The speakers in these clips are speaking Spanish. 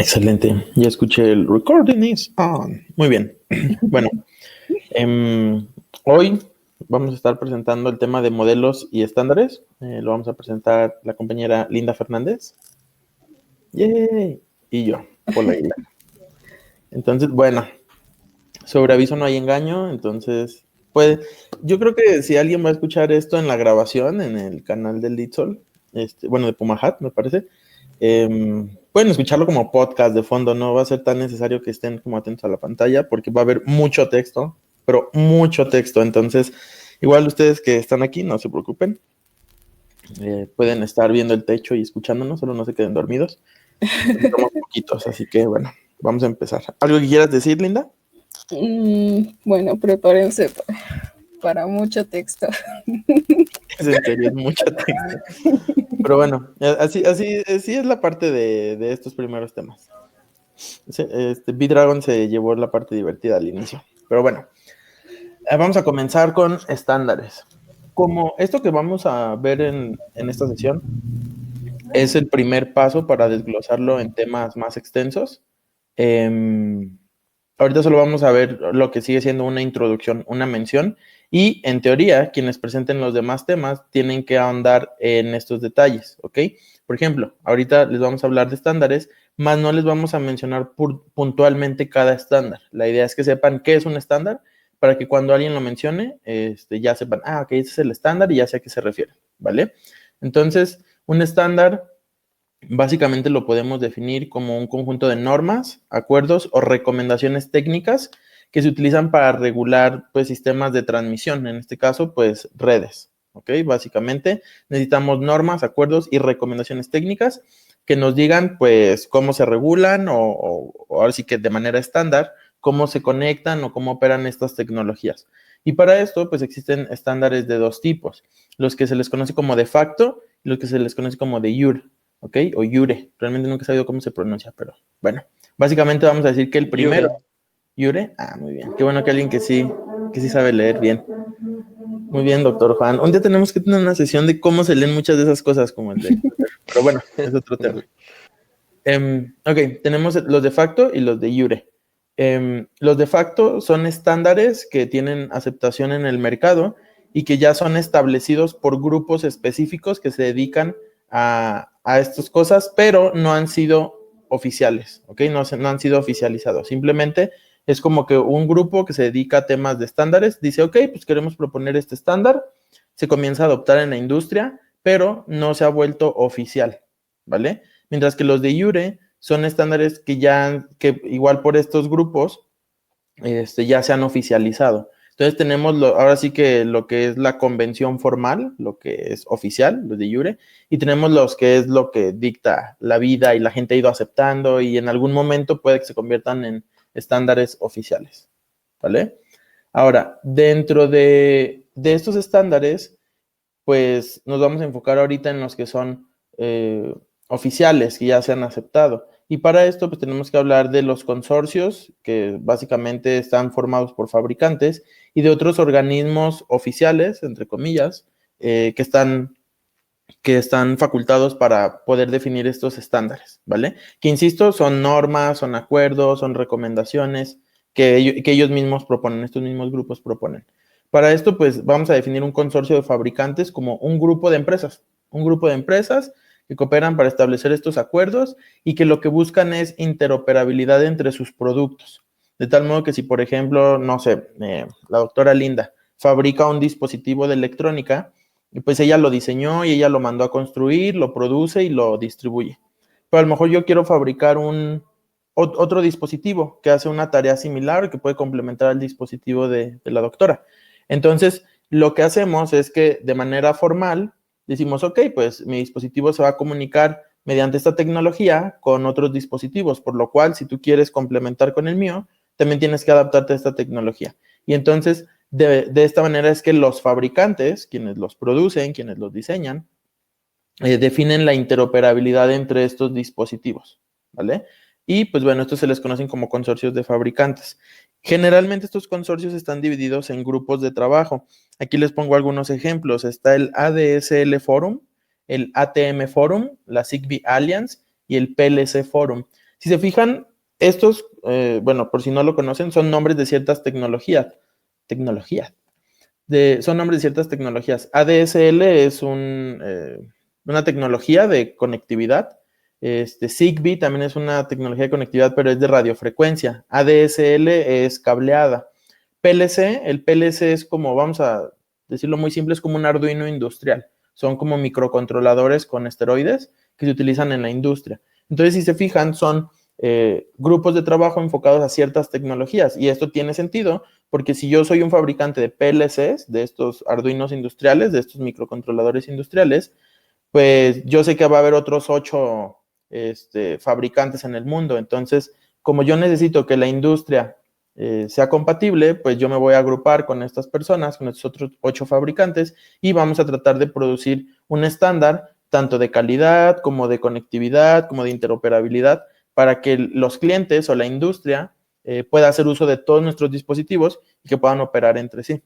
Excelente, ya escuché el recording is on. Muy bien. Bueno, hoy vamos a estar presentando el tema de modelos y estándares. Lo vamos a presentar la compañera Linda Fernández. ¡Yay! Y yo, Paul Aguilar. Entonces, bueno, sobre aviso no hay engaño, entonces, pues, yo creo que si alguien va a escuchar esto en la grabación, en el canal del Litsol, bueno, de Pumahat, me parece, pueden escucharlo como podcast de fondo, no va a ser tan necesario que estén como atentos a la pantalla, porque va a haber mucho texto, pero mucho texto, entonces, igual ustedes que están aquí, no se preocupen, pueden estar viendo el techo y escuchándonos, solo no se queden dormidos, somos poquitos, así que bueno, vamos a empezar. ¿Algo que quieras decir, Linda? Bueno, prepárense para mucho texto. En serio, es mucho texto. Pero bueno, así es la parte de estos primeros temas. B-Dragon se llevó la parte divertida al inicio. Pero bueno, vamos a comenzar con estándares. Como esto que vamos a ver en esta sesión es el primer paso para desglosarlo en temas más extensos. Ahorita solo vamos a ver lo que sigue siendo una introducción, una mención, y en teoría, quienes presenten los demás temas tienen que ahondar en estos detalles, ¿ok? Por ejemplo, ahorita les vamos a hablar de estándares, más no les vamos a mencionar puntualmente cada estándar. La idea es que sepan qué es un estándar para que cuando alguien lo mencione, ya sepan, ok, ese es el estándar y ya sé a qué se refiere, ¿vale? Entonces, un estándar básicamente lo podemos definir como un conjunto de normas, acuerdos o recomendaciones técnicas que se utilizan para regular pues, sistemas de transmisión, en este caso, pues redes. ¿Ok? Básicamente necesitamos normas, acuerdos y recomendaciones técnicas que nos digan pues cómo se regulan o ahora sí que de manera estándar, cómo se conectan o cómo operan estas tecnologías. Y para esto pues existen estándares de dos tipos, los que se les conoce como de facto y los que se les conoce como de jure. ¿Ok? O Yure. Realmente nunca he sabido cómo se pronuncia, pero bueno. Básicamente vamos a decir que el primero... Yure. Muy bien. Qué bueno que alguien que sí sabe leer bien. Muy bien, doctor Juan. Un día tenemos que tener una sesión de cómo se leen muchas de esas cosas como el de... Pero bueno, es otro tema. Ok, tenemos los de facto y los de Yure. Los de facto son estándares que tienen aceptación en el mercado y que ya son establecidos por grupos específicos que se dedican a estas cosas, pero no han sido oficiales, ¿ok? No han sido oficializados. Simplemente es como que un grupo que se dedica a temas de estándares dice, ok, pues queremos proponer este estándar, se comienza a adoptar en la industria, pero no se ha vuelto oficial, ¿vale? Mientras que los de Iure son estándares que igual por estos grupos, ya se han oficializado. Entonces tenemos ahora sí que lo que es la convención formal, lo que es oficial, los de Iure, y tenemos los que es lo que dicta la vida y la gente ha ido aceptando y en algún momento puede que se conviertan en estándares oficiales, ¿vale? Ahora, dentro de estos estándares, pues nos vamos a enfocar ahorita en los que son oficiales, que ya se han aceptado. Y para esto, pues tenemos que hablar de los consorcios, que básicamente están formados por fabricantes, y de otros organismos oficiales, entre comillas, que están facultados para poder definir estos estándares, ¿vale? Que insisto, son normas, son acuerdos, son recomendaciones que ellos mismos proponen, estos mismos grupos proponen. Para esto, pues vamos a definir un consorcio de fabricantes como un grupo de empresas que cooperan para establecer estos acuerdos y que lo que buscan es interoperabilidad entre sus productos. De tal modo que si, por ejemplo, no sé, la doctora Linda fabrica un dispositivo de electrónica, pues ella lo diseñó y ella lo mandó a construir, lo produce y lo distribuye. Pero a lo mejor yo quiero fabricar otro dispositivo que hace una tarea similar que puede complementar al dispositivo de la doctora. Entonces, lo que hacemos es que de manera formal decimos, ok, pues mi dispositivo se va a comunicar mediante esta tecnología con otros dispositivos, por lo cual si tú quieres complementar con el mío, también tienes que adaptarte a esta tecnología. Y entonces, de esta manera es que los fabricantes, quienes los producen, quienes los diseñan, definen la interoperabilidad entre estos dispositivos, ¿vale? Y pues bueno, estos se les conocen como consorcios de fabricantes. Generalmente estos consorcios están divididos en grupos de trabajo. Aquí les pongo algunos ejemplos. Está el ADSL Forum, el ATM Forum, la Zigbee Alliance y el PLC Forum. Si se fijan, estos, bueno, por si no lo conocen, son nombres de ciertas tecnologías. Son nombres de ciertas tecnologías. ADSL es una tecnología de conectividad. Zigbee también es una tecnología de conectividad, pero es de radiofrecuencia. ADSL es cableada. PLC, el PLC es como, vamos a decirlo muy simple, es como un Arduino industrial. Son como microcontroladores con esteroides que se utilizan en la industria. Entonces, si se fijan, son grupos de trabajo enfocados a ciertas tecnologías. Y esto tiene sentido porque si yo soy un fabricante de PLCs, de estos Arduinos industriales, de estos microcontroladores industriales, pues yo sé que va a haber otros 8 fabricantes en el mundo. Entonces, como yo necesito que la industria sea compatible, pues yo me voy a agrupar con estas personas, con estos otros 8 fabricantes, y vamos a tratar de producir un estándar tanto de calidad como de conectividad, como de interoperabilidad, para que los clientes o la industria pueda hacer uso de todos nuestros dispositivos y que puedan operar entre sí,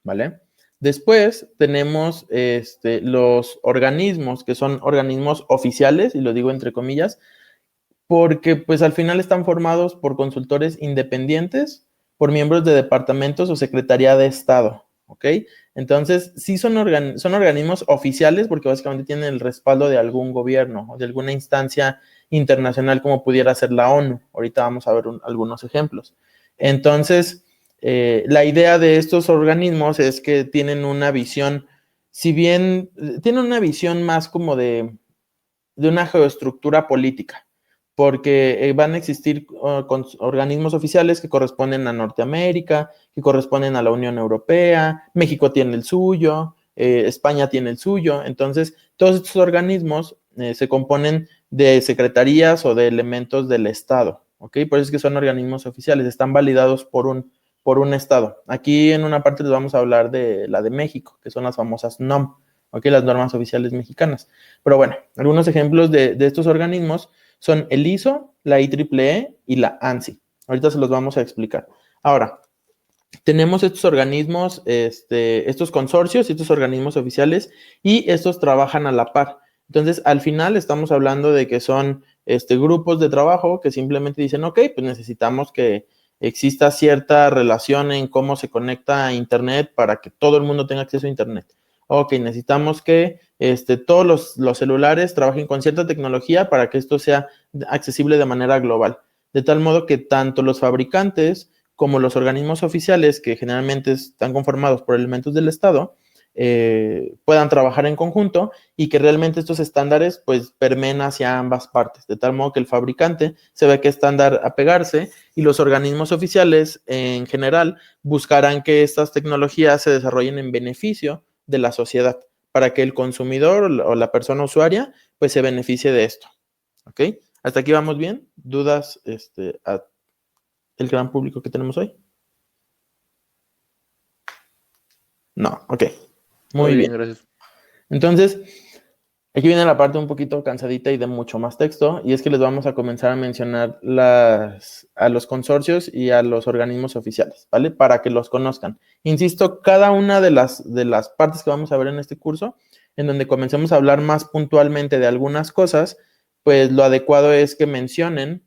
¿vale? Después tenemos los organismos, que son organismos oficiales, y lo digo entre comillas, porque pues al final están formados por consultores independientes, por miembros de departamentos o secretaría de Estado, ¿ok? Entonces, sí son organismos oficiales porque básicamente tienen el respaldo de algún gobierno o de alguna instancia internacional como pudiera ser la ONU. Ahorita vamos a ver algunos ejemplos. Entonces, la idea de estos organismos es que tienen una visión, si bien tienen una visión más como de una geoestructura política, porque van a existir organismos oficiales que corresponden a Norteamérica, que corresponden a la Unión Europea, México tiene el suyo, España tiene el suyo. Entonces, todos estos organismos se componen de secretarías o de elementos del Estado, ¿ok? Por eso es que son organismos oficiales, están validados por un Estado. Aquí en una parte les vamos a hablar de la de México, que son las famosas NOM, ¿ok? Las normas oficiales mexicanas. Pero bueno, algunos ejemplos de estos organismos son el ISO, la IEEE y la ANSI. Ahorita se los vamos a explicar. Ahora, tenemos estos organismos, estos consorcios, estos organismos oficiales, y estos trabajan a la par. Entonces, al final estamos hablando de que son grupos de trabajo que simplemente dicen, ok, pues necesitamos que exista cierta relación en cómo se conecta a Internet para que todo el mundo tenga acceso a Internet. Ok, necesitamos que todos los celulares trabajen con cierta tecnología para que esto sea accesible de manera global. De tal modo que tanto los fabricantes como los organismos oficiales, que generalmente están conformados por elementos del Estado, puedan trabajar en conjunto y que realmente estos estándares pues permeen hacia ambas partes, de tal modo que el fabricante se ve a qué estándar apegarse y los organismos oficiales en general buscarán que estas tecnologías se desarrollen en beneficio de la sociedad, para que el consumidor o la persona usuaria pues se beneficie de esto, ¿ok? ¿Hasta aquí vamos bien? ¿Dudas a el gran público que tenemos hoy? No, ok. Muy bien. Gracias. Entonces, aquí viene la parte un poquito cansadita y de mucho más texto, y es que les vamos a comenzar a mencionar a los consorcios y a los organismos oficiales, ¿vale? Para que los conozcan. Insisto, cada una de las partes que vamos a ver en este curso, en donde comencemos a hablar más puntualmente de algunas cosas, pues lo adecuado es que mencionen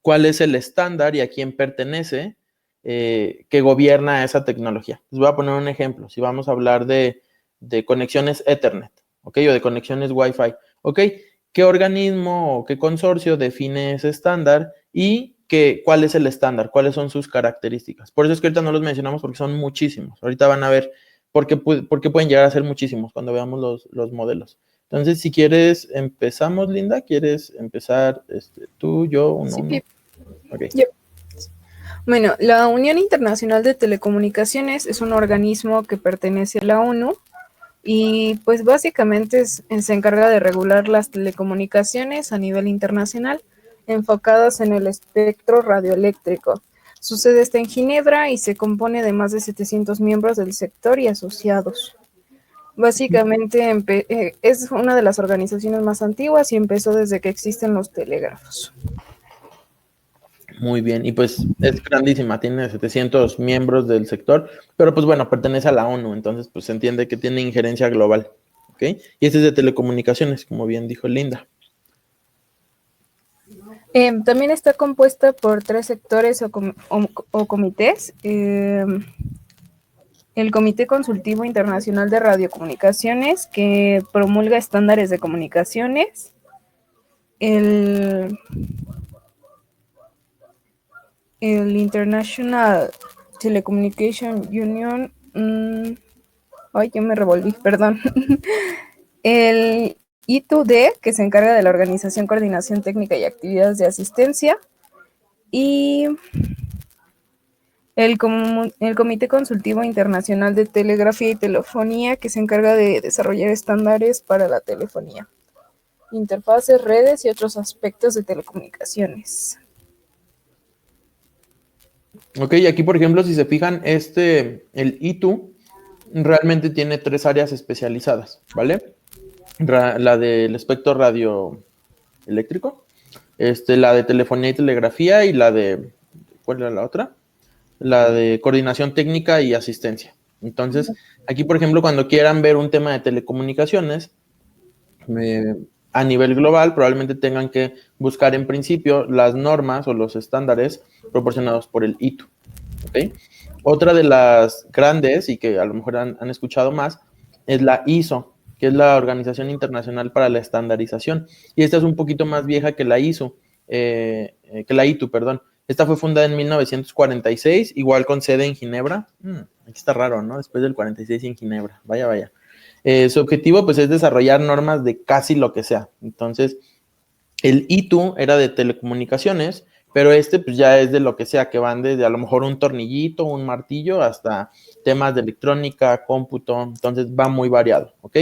cuál es el estándar y a quién pertenece que gobierna esa tecnología. Les voy a poner un ejemplo. Si vamos a hablar de conexiones Ethernet, ¿ok? O de conexiones Wi-Fi, ¿ok? ¿Qué organismo o qué consorcio define ese estándar y cuál es el estándar? ¿Cuáles son sus características? Por eso es que ahorita no los mencionamos porque son muchísimos. Ahorita van a ver por qué pueden llegar a ser muchísimos cuando veamos los modelos. Entonces, si quieres, empezamos, Linda. ¿Quieres empezar tú, yo, uno? Sí, Okay. Yo. Bueno, la Unión Internacional de Telecomunicaciones es un organismo que pertenece a la ONU y pues básicamente se encarga de regular las telecomunicaciones a nivel internacional enfocadas en el espectro radioeléctrico. Su sede está en Ginebra y se compone de más de 700 miembros del sector y asociados. Básicamente es una de las organizaciones más antiguas y empezó desde que existen los telégrafos. Muy bien, y pues es grandísima, tiene 700 miembros del sector, pero pues bueno, pertenece a la ONU, entonces pues se entiende que tiene injerencia global, ¿ok? Y este es de telecomunicaciones, como bien dijo Linda. También está compuesta por 3 sectores o comités. El Comité Consultivo Internacional de Radiocomunicaciones, que promulga estándares de comunicaciones. El International Telecommunication Union. Ay, ya me revolví, perdón. El I2D, que se encarga de la organización, coordinación técnica y actividades de asistencia. Y el Comité Consultivo Internacional de Telegrafía y Telefonía, que se encarga de desarrollar estándares para la telefonía, interfaces, redes y otros aspectos de telecomunicaciones. Ok, aquí por ejemplo, si se fijan, el ITU realmente tiene 3 áreas especializadas, ¿vale? La del espectro radioeléctrico, la de telefonía y telegrafía y la de, ¿cuál era la otra? La de coordinación técnica y asistencia. Entonces, aquí por ejemplo, cuando quieran ver un tema de telecomunicaciones, a nivel global probablemente tengan que buscar en principio las normas o los estándares proporcionados por el ITU. ¿Okay? Otra de las grandes y que a lo mejor han escuchado más es la ISO, que es la Organización Internacional para la Estandarización. Y esta es un poquito más vieja que la ISO, que la ITU, perdón. Esta fue fundada en 1946, igual con sede en Ginebra. Aquí está raro, ¿no? Después del 46 en Ginebra. Vaya, vaya. Su objetivo, pues, es desarrollar normas de casi lo que sea. Entonces, el ITU era de telecomunicaciones, pero pues ya es de lo que sea, que van desde a lo mejor un tornillito, un martillo, hasta temas de electrónica, cómputo, entonces va muy variado, ¿ok?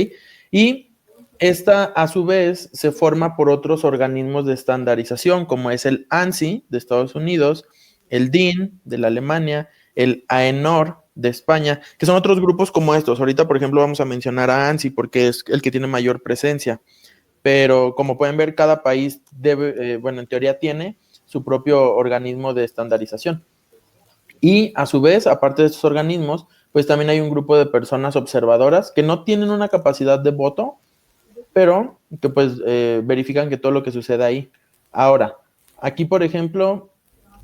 Y esta, a su vez, se forma por otros organismos de estandarización, como es el ANSI de Estados Unidos, el DIN de la Alemania, el AENOR de España, que son otros grupos como estos. Ahorita, por ejemplo, vamos a mencionar a ANSI porque es el que tiene mayor presencia. Pero como pueden ver, cada país debe, bueno, en teoría tiene su propio organismo de estandarización. Y a su vez, aparte de estos organismos, pues también hay un grupo de personas observadoras que no tienen una capacidad de voto, pero que pues verifican que todo lo que sucede ahí. Ahora, aquí por ejemplo,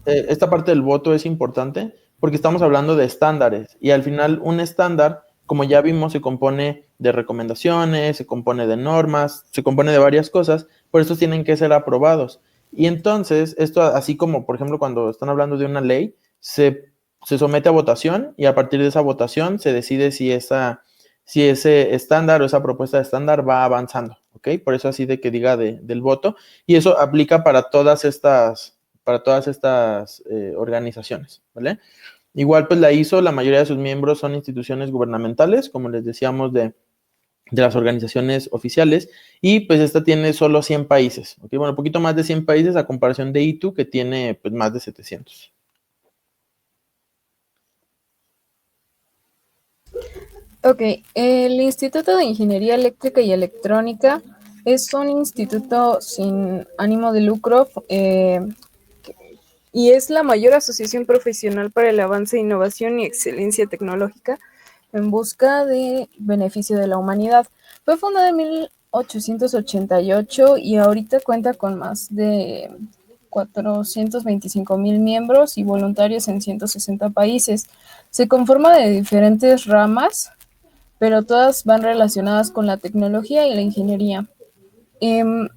esta parte del voto es importante porque estamos hablando de estándares y al final un estándar, como ya vimos, se compone de recomendaciones, se compone de normas, se compone de varias cosas, por eso tienen que ser aprobados. Y entonces, esto así como, por ejemplo, cuando están hablando de una ley, se somete a votación y a partir de esa votación se decide si ese estándar o esa propuesta de estándar va avanzando, ¿ok? Por eso así de que diga del voto. Y eso aplica para todas estas organizaciones, ¿vale? Igual, pues la ISO, la mayoría de sus miembros son instituciones gubernamentales, como les decíamos, de las organizaciones oficiales, y pues esta tiene solo 100 países, ¿ok? Bueno, un poquito más de 100 países a comparación de ITU, que tiene pues más de 700. Ok, el Instituto de Ingeniería Eléctrica y Electrónica es un instituto sin ánimo de lucro y es la mayor asociación profesional para el avance, innovación y excelencia tecnológica en busca de beneficio de la humanidad. Fue fundada en 1888 y ahorita cuenta con más de 425,000 miembros y voluntarios en 160 países. Se conforma de diferentes ramas, pero todas van relacionadas con la tecnología y la ingeniería. Tiene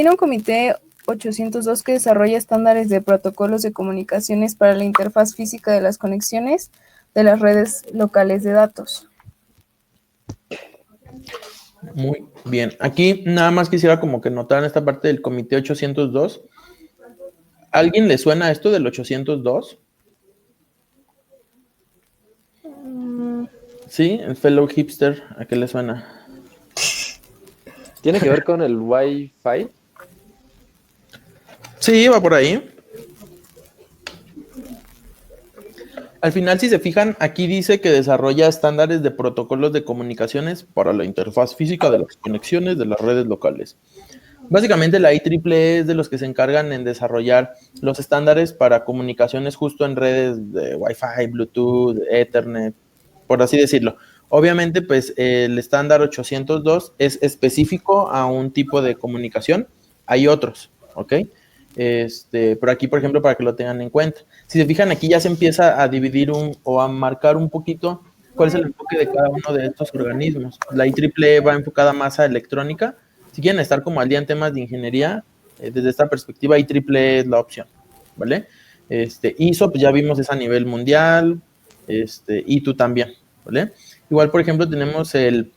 un comité 802 que desarrolla estándares de protocolos de comunicaciones para la interfaz física de las conexiones de las redes locales de datos. Muy bien. Aquí nada más quisiera como que notar en esta parte del comité 802. ¿Alguien le suena esto del 802? Sí, el fellow hipster, ¿a qué le suena? ¿Tiene que ver con el Wi-Fi? Sí, va por ahí. Al final, si se fijan, aquí dice que desarrolla estándares de protocolos de comunicaciones para la interfaz física de las conexiones de las redes locales. Básicamente la IEEE es de los que se encargan en desarrollar los estándares para comunicaciones justo en redes de Wi-Fi, Bluetooth, Ethernet, por así decirlo. Obviamente, pues el estándar 802 es específico a un tipo de comunicación, hay otros, ¿ok? Pero aquí, por ejemplo, para que lo tengan en cuenta. Si se fijan, aquí ya se empieza a dividir o a marcar un poquito cuál es el enfoque de cada uno de estos organismos. La IEEE va enfocada más a electrónica. Si quieren estar como al día en temas de ingeniería, desde esta perspectiva, IEEE es la opción, ¿vale? ISO, pues ya vimos, es a nivel mundial, ITU también, ¿vale? Igual, por ejemplo, tenemos el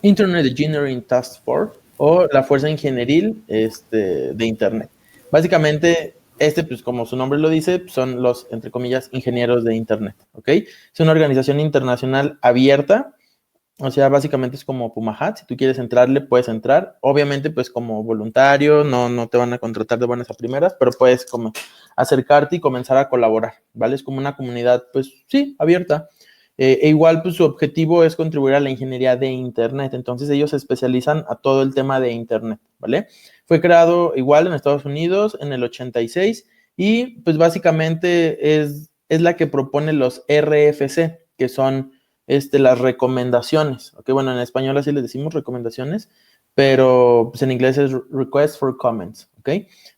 Internet Engineering Task Force o la Fuerza Ingenieril de Internet. Básicamente, pues como su nombre lo dice, son los, entre comillas, ingenieros de Internet, ¿ok? Es una organización internacional abierta, o sea, básicamente es como Pumahat, si tú quieres entrarle, puedes entrar. Obviamente, pues como voluntario, no te van a contratar de buenas a primeras, pero puedes como acercarte y comenzar a colaborar, ¿vale? Es como una comunidad, pues sí, abierta. Igual, pues su objetivo es contribuir a la ingeniería de Internet, entonces ellos se especializan a todo el tema de Internet, ¿vale? Fue creado igual en Estados Unidos en el 86 y pues básicamente es la que propone los RFC, que son las recomendaciones, ¿ok? Bueno, en español así les decimos recomendaciones, pero pues en inglés es Request for Comments, ¿ok?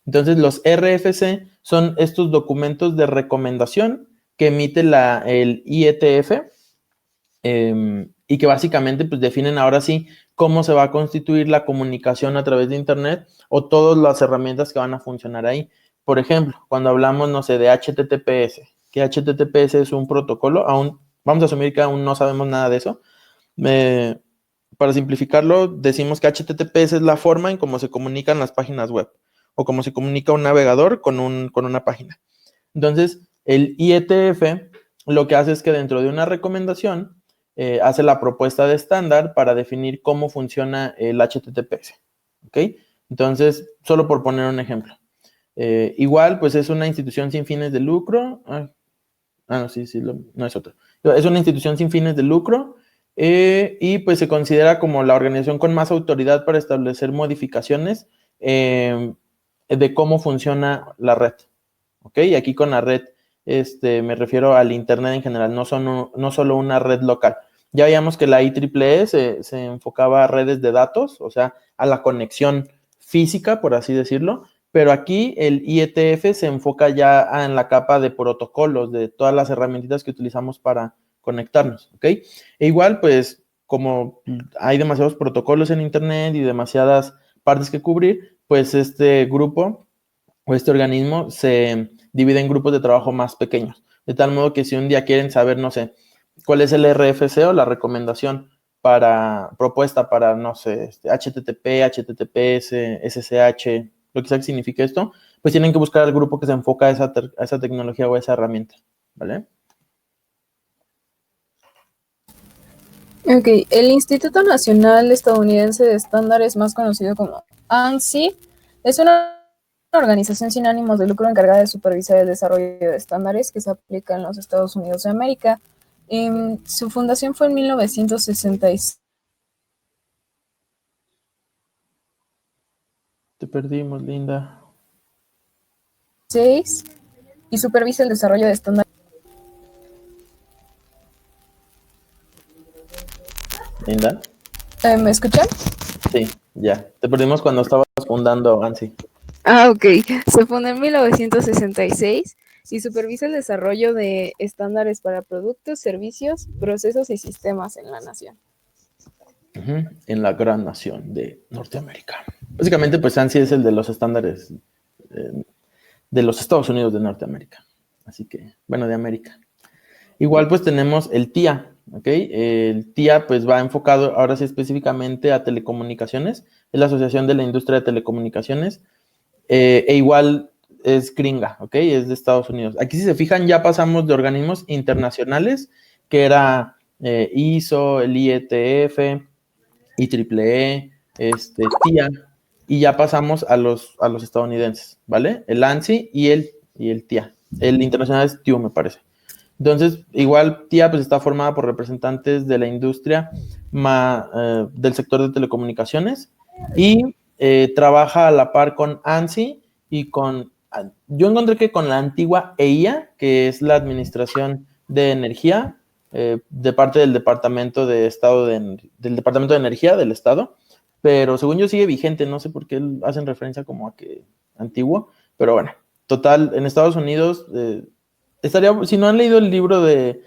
Entonces los RFC son estos documentos de recomendación que emite el IETF y que básicamente pues definen ahora sí cómo se va a constituir la comunicación a través de Internet o todas las herramientas que van a funcionar ahí. Por ejemplo, cuando hablamos, no sé, de HTTPS, que HTTPS es un protocolo, aún vamos a asumir que aún no sabemos nada de eso. Para simplificarlo, decimos que HTTPS es la forma en cómo se comunican las páginas web o cómo se comunica un navegador con una página. Entonces, el IETF lo que hace es que dentro de una recomendación hace la propuesta de estándar para definir cómo funciona el HTTPS. ¿Ok? Entonces, solo por poner un ejemplo. Igual, pues es una institución sin fines de lucro. No, sí, no es otro. Es una institución sin fines de lucro y pues se considera como la organización con más autoridad para establecer modificaciones de cómo funciona la red. ¿Ok? Y aquí con la red me refiero al Internet en general, no solo una red local. Ya veíamos que la IEEE se enfocaba a redes de datos, o sea, a la conexión física, por así decirlo, pero aquí el IETF se enfoca ya en la capa de protocolos, de todas las herramientas que utilizamos para conectarnos, ¿ok? E igual, pues, como hay demasiados protocolos en Internet y demasiadas partes que cubrir, pues este grupo o este organismo se divide en grupos de trabajo más pequeños, de tal modo que si un día quieren saber, no sé, cuál es el RFC o la recomendación propuesta para, no sé, HTTP, HTTPS, SSH, lo que sea que signifique esto, pues tienen que buscar al grupo que se enfoca a esa tecnología o a esa herramienta, ¿vale? Ok, el Instituto Nacional Estadounidense de Estándares, más conocido como ANSI, es una organización sin ánimos de lucro encargada de supervisar el desarrollo de estándares que se aplican en los Estados Unidos de América. Su fundación fue en 1966. Te perdimos, Linda. Y supervisa el desarrollo de estándares. ¿Linda? ¿Me escuchan? Sí, ya. Te perdimos cuando estabas fundando ANSI. Ok. Se fundó en 1966 y supervisa el desarrollo de estándares para productos, servicios, procesos y sistemas en la nación. En la gran nación de Norteamérica. Básicamente, pues ANSI es el de los estándares de los Estados Unidos de Norteamérica. Así que, bueno, de América. Igual, pues tenemos el TIA, ¿ok? El TIA, pues va enfocado ahora sí específicamente a telecomunicaciones. Es la Asociación de la Industria de Telecomunicaciones. Igual es gringa, ¿ok? Es de Estados Unidos. Aquí, si se fijan, ya pasamos de organismos internacionales, que era ISO, el IETF, IEEE, TIA, y ya pasamos a los estadounidenses, ¿vale? El ANSI y el TIA. El internacional es TIU, me parece. Entonces, igual TIA pues está formada por representantes de la industria del sector de telecomunicaciones y trabaja a la par con ANSI y yo encontré que con la antigua EIA, que es la Administración de Energía, de parte del Departamento de Estado del Departamento de Energía del Estado, pero según yo sigue vigente, no sé por qué hacen referencia como a que antiguo, pero bueno, total, en Estados Unidos, si no han leído el libro de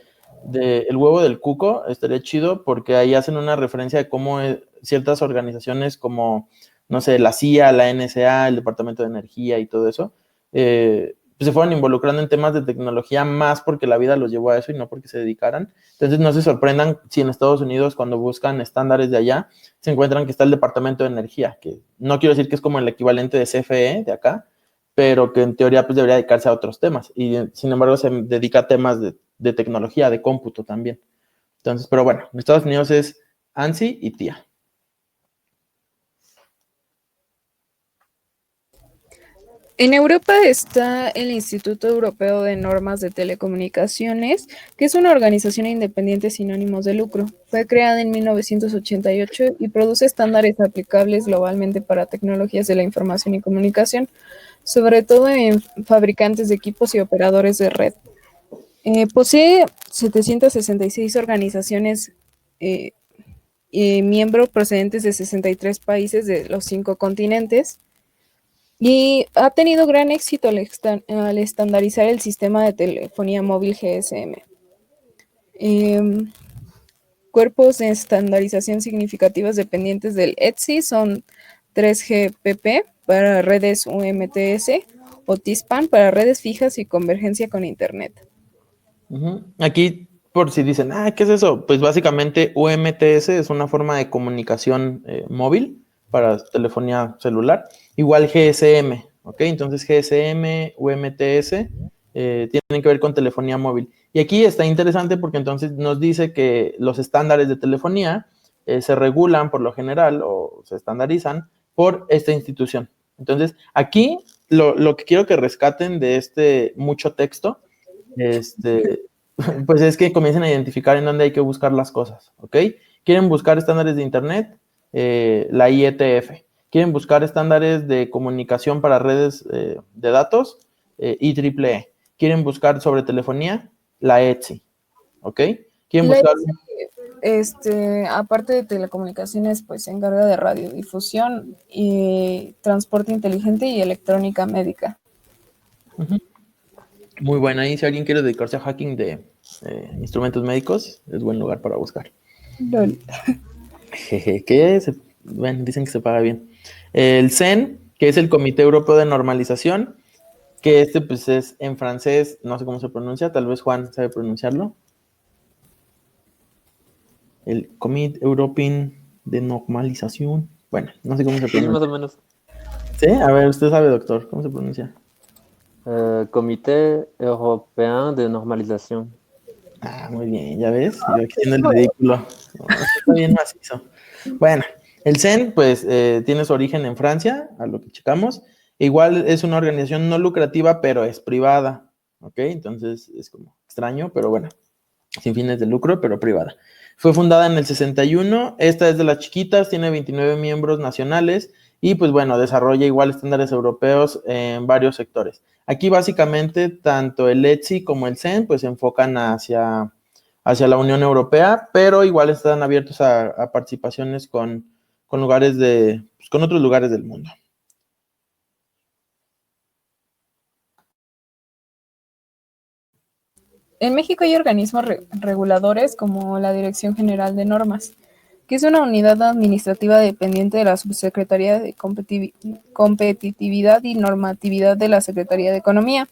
El huevo del cuco, estaría chido porque ahí hacen una referencia de cómo ciertas organizaciones como, no sé, la CIA, la NSA, el Departamento de Energía y todo eso, pues se fueron involucrando en temas de tecnología más porque la vida los llevó a eso y no porque se dedicaran. Entonces no se sorprendan si en Estados Unidos cuando buscan estándares de allá se encuentran que está el Departamento de Energía, que no quiero decir que es como el equivalente de CFE de acá, pero que en teoría pues debería dedicarse a otros temas y sin embargo se dedica a temas de tecnología, de cómputo también. Entonces, pero bueno, en Estados Unidos es ANSI y TIA. En Europa está el Instituto Europeo de Normas de Telecomunicaciones, que es una organización independiente sin ánimos de lucro. Fue creada en 1988 y produce estándares aplicables globalmente para tecnologías de la información y comunicación, sobre todo en fabricantes de equipos y operadores de red. Posee 766 organizaciones miembros procedentes de 63 países de los 5 continentes. Y ha tenido gran éxito al estandarizar el sistema de telefonía móvil GSM. Cuerpos de estandarización significativos dependientes del ETSI son 3GPP para redes UMTS o T-SPAN para redes fijas y convergencia con Internet. Aquí, por si dicen, ¿qué es eso? Pues básicamente UMTS es una forma de comunicación móvil para telefonía celular, igual GSM, ¿ok? Entonces GSM, UMTS tienen que ver con telefonía móvil. Y aquí está interesante porque entonces nos dice que los estándares de telefonía se regulan por lo general o se estandarizan por esta institución. Entonces, aquí lo que quiero que rescaten de este mucho texto, pues es que comiencen a identificar en dónde hay que buscar las cosas, ¿ok? Quieren buscar estándares de Internet, la IETF. Quieren buscar estándares de comunicación para redes de datos, IEEE. Quieren buscar sobre telefonía, la ETSI, ¿ok? Quieren buscar... Aparte de telecomunicaciones, pues se encarga de radiodifusión y transporte inteligente y electrónica médica. Muy buena. Y si alguien quiere dedicarse a hacking de instrumentos médicos, es buen lugar para buscar. LOL. Bueno, dicen que se paga bien. El CEN, que es el Comité Europeo de Normalización, que pues es en francés, no sé cómo se pronuncia, tal vez Juan sabe pronunciarlo. El Comité Europeo de Normalización. Bueno, no sé cómo se pronuncia. Sí, más o menos. ¿Sí? A ver, usted sabe, doctor, ¿cómo se pronuncia? Comité Europeo de Normalización. Muy bien, ya ves, yo aquí haciendo el ridículo. No, está bien macizo. Bueno, el CEN, pues, tiene su origen en Francia, a lo que checamos. Igual es una organización no lucrativa, pero es privada, ¿ok? Entonces es como extraño, pero bueno, sin fines de lucro, pero privada. Fue fundada en el 61, esta es de las chiquitas, tiene 29 miembros nacionales y pues bueno, desarrolla igual estándares europeos en varios sectores. Aquí básicamente tanto el ETSI como el CEN pues se enfocan hacia la Unión Europea, pero igual están abiertos a participaciones con lugares con otros lugares del mundo. En México hay organismos reguladores como la Dirección General de Normas, que es una unidad administrativa dependiente de la Subsecretaría de Competitividad y Normatividad de la Secretaría de Economía.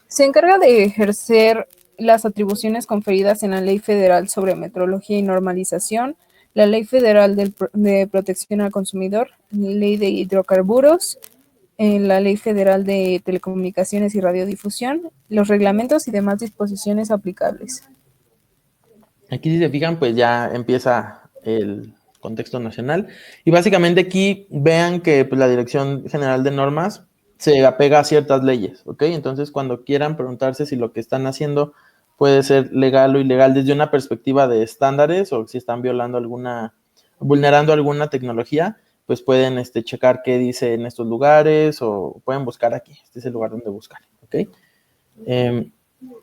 Se encarga de ejercer las atribuciones conferidas en la Ley Federal sobre Metrología y Normalización, la Ley Federal de Protección al Consumidor, la Ley de Hidrocarburos, en la Ley Federal de Telecomunicaciones y Radiodifusión, los reglamentos y demás disposiciones aplicables. Aquí si se fijan, pues ya empieza el contexto nacional. Y básicamente aquí vean que pues, la Dirección General de Normas se apega a ciertas leyes, ¿ok? Entonces, cuando quieran preguntarse si lo que están haciendo puede ser legal o ilegal desde una perspectiva de estándares o si están vulnerando alguna tecnología, pues pueden checar qué dice en estos lugares o pueden buscar aquí. Este es el lugar donde buscar, ¿ok?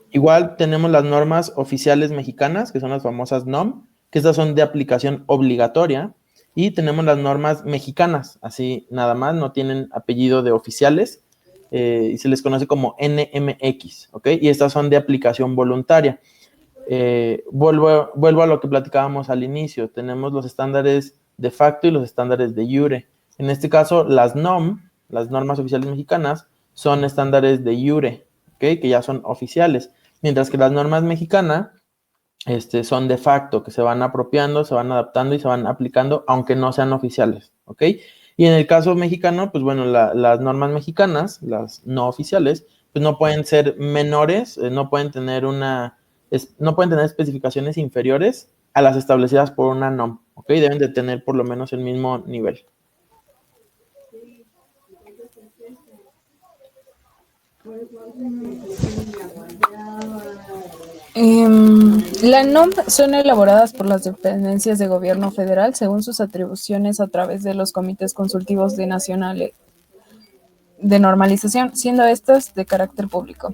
Igual tenemos las normas oficiales mexicanas, que son las famosas NOM, que estas son de aplicación obligatoria Y tenemos las normas mexicanas, así nada más, no tienen apellido de oficiales, y se les conoce como NMX, ¿ok? Y estas son de aplicación voluntaria. Vuelvo a lo que platicábamos al inicio. Tenemos los estándares de facto y los estándares de iure. En este caso, las NOM, las normas oficiales mexicanas, son estándares de iure, ¿ok? Que ya son oficiales. Mientras que las normas mexicanas son de facto, que se van apropiando, se van adaptando y se van aplicando, aunque no sean oficiales, ¿ok? Y en el caso mexicano, pues bueno, las normas mexicanas, las no oficiales, pues no pueden ser menores, no pueden tener no pueden tener especificaciones inferiores a las establecidas por una NOM, ¿ok? Deben de tener por lo menos el mismo nivel. La NOM son elaboradas por las dependencias de gobierno federal según sus atribuciones a través de los comités consultivos nacionales de normalización, siendo estas de carácter público.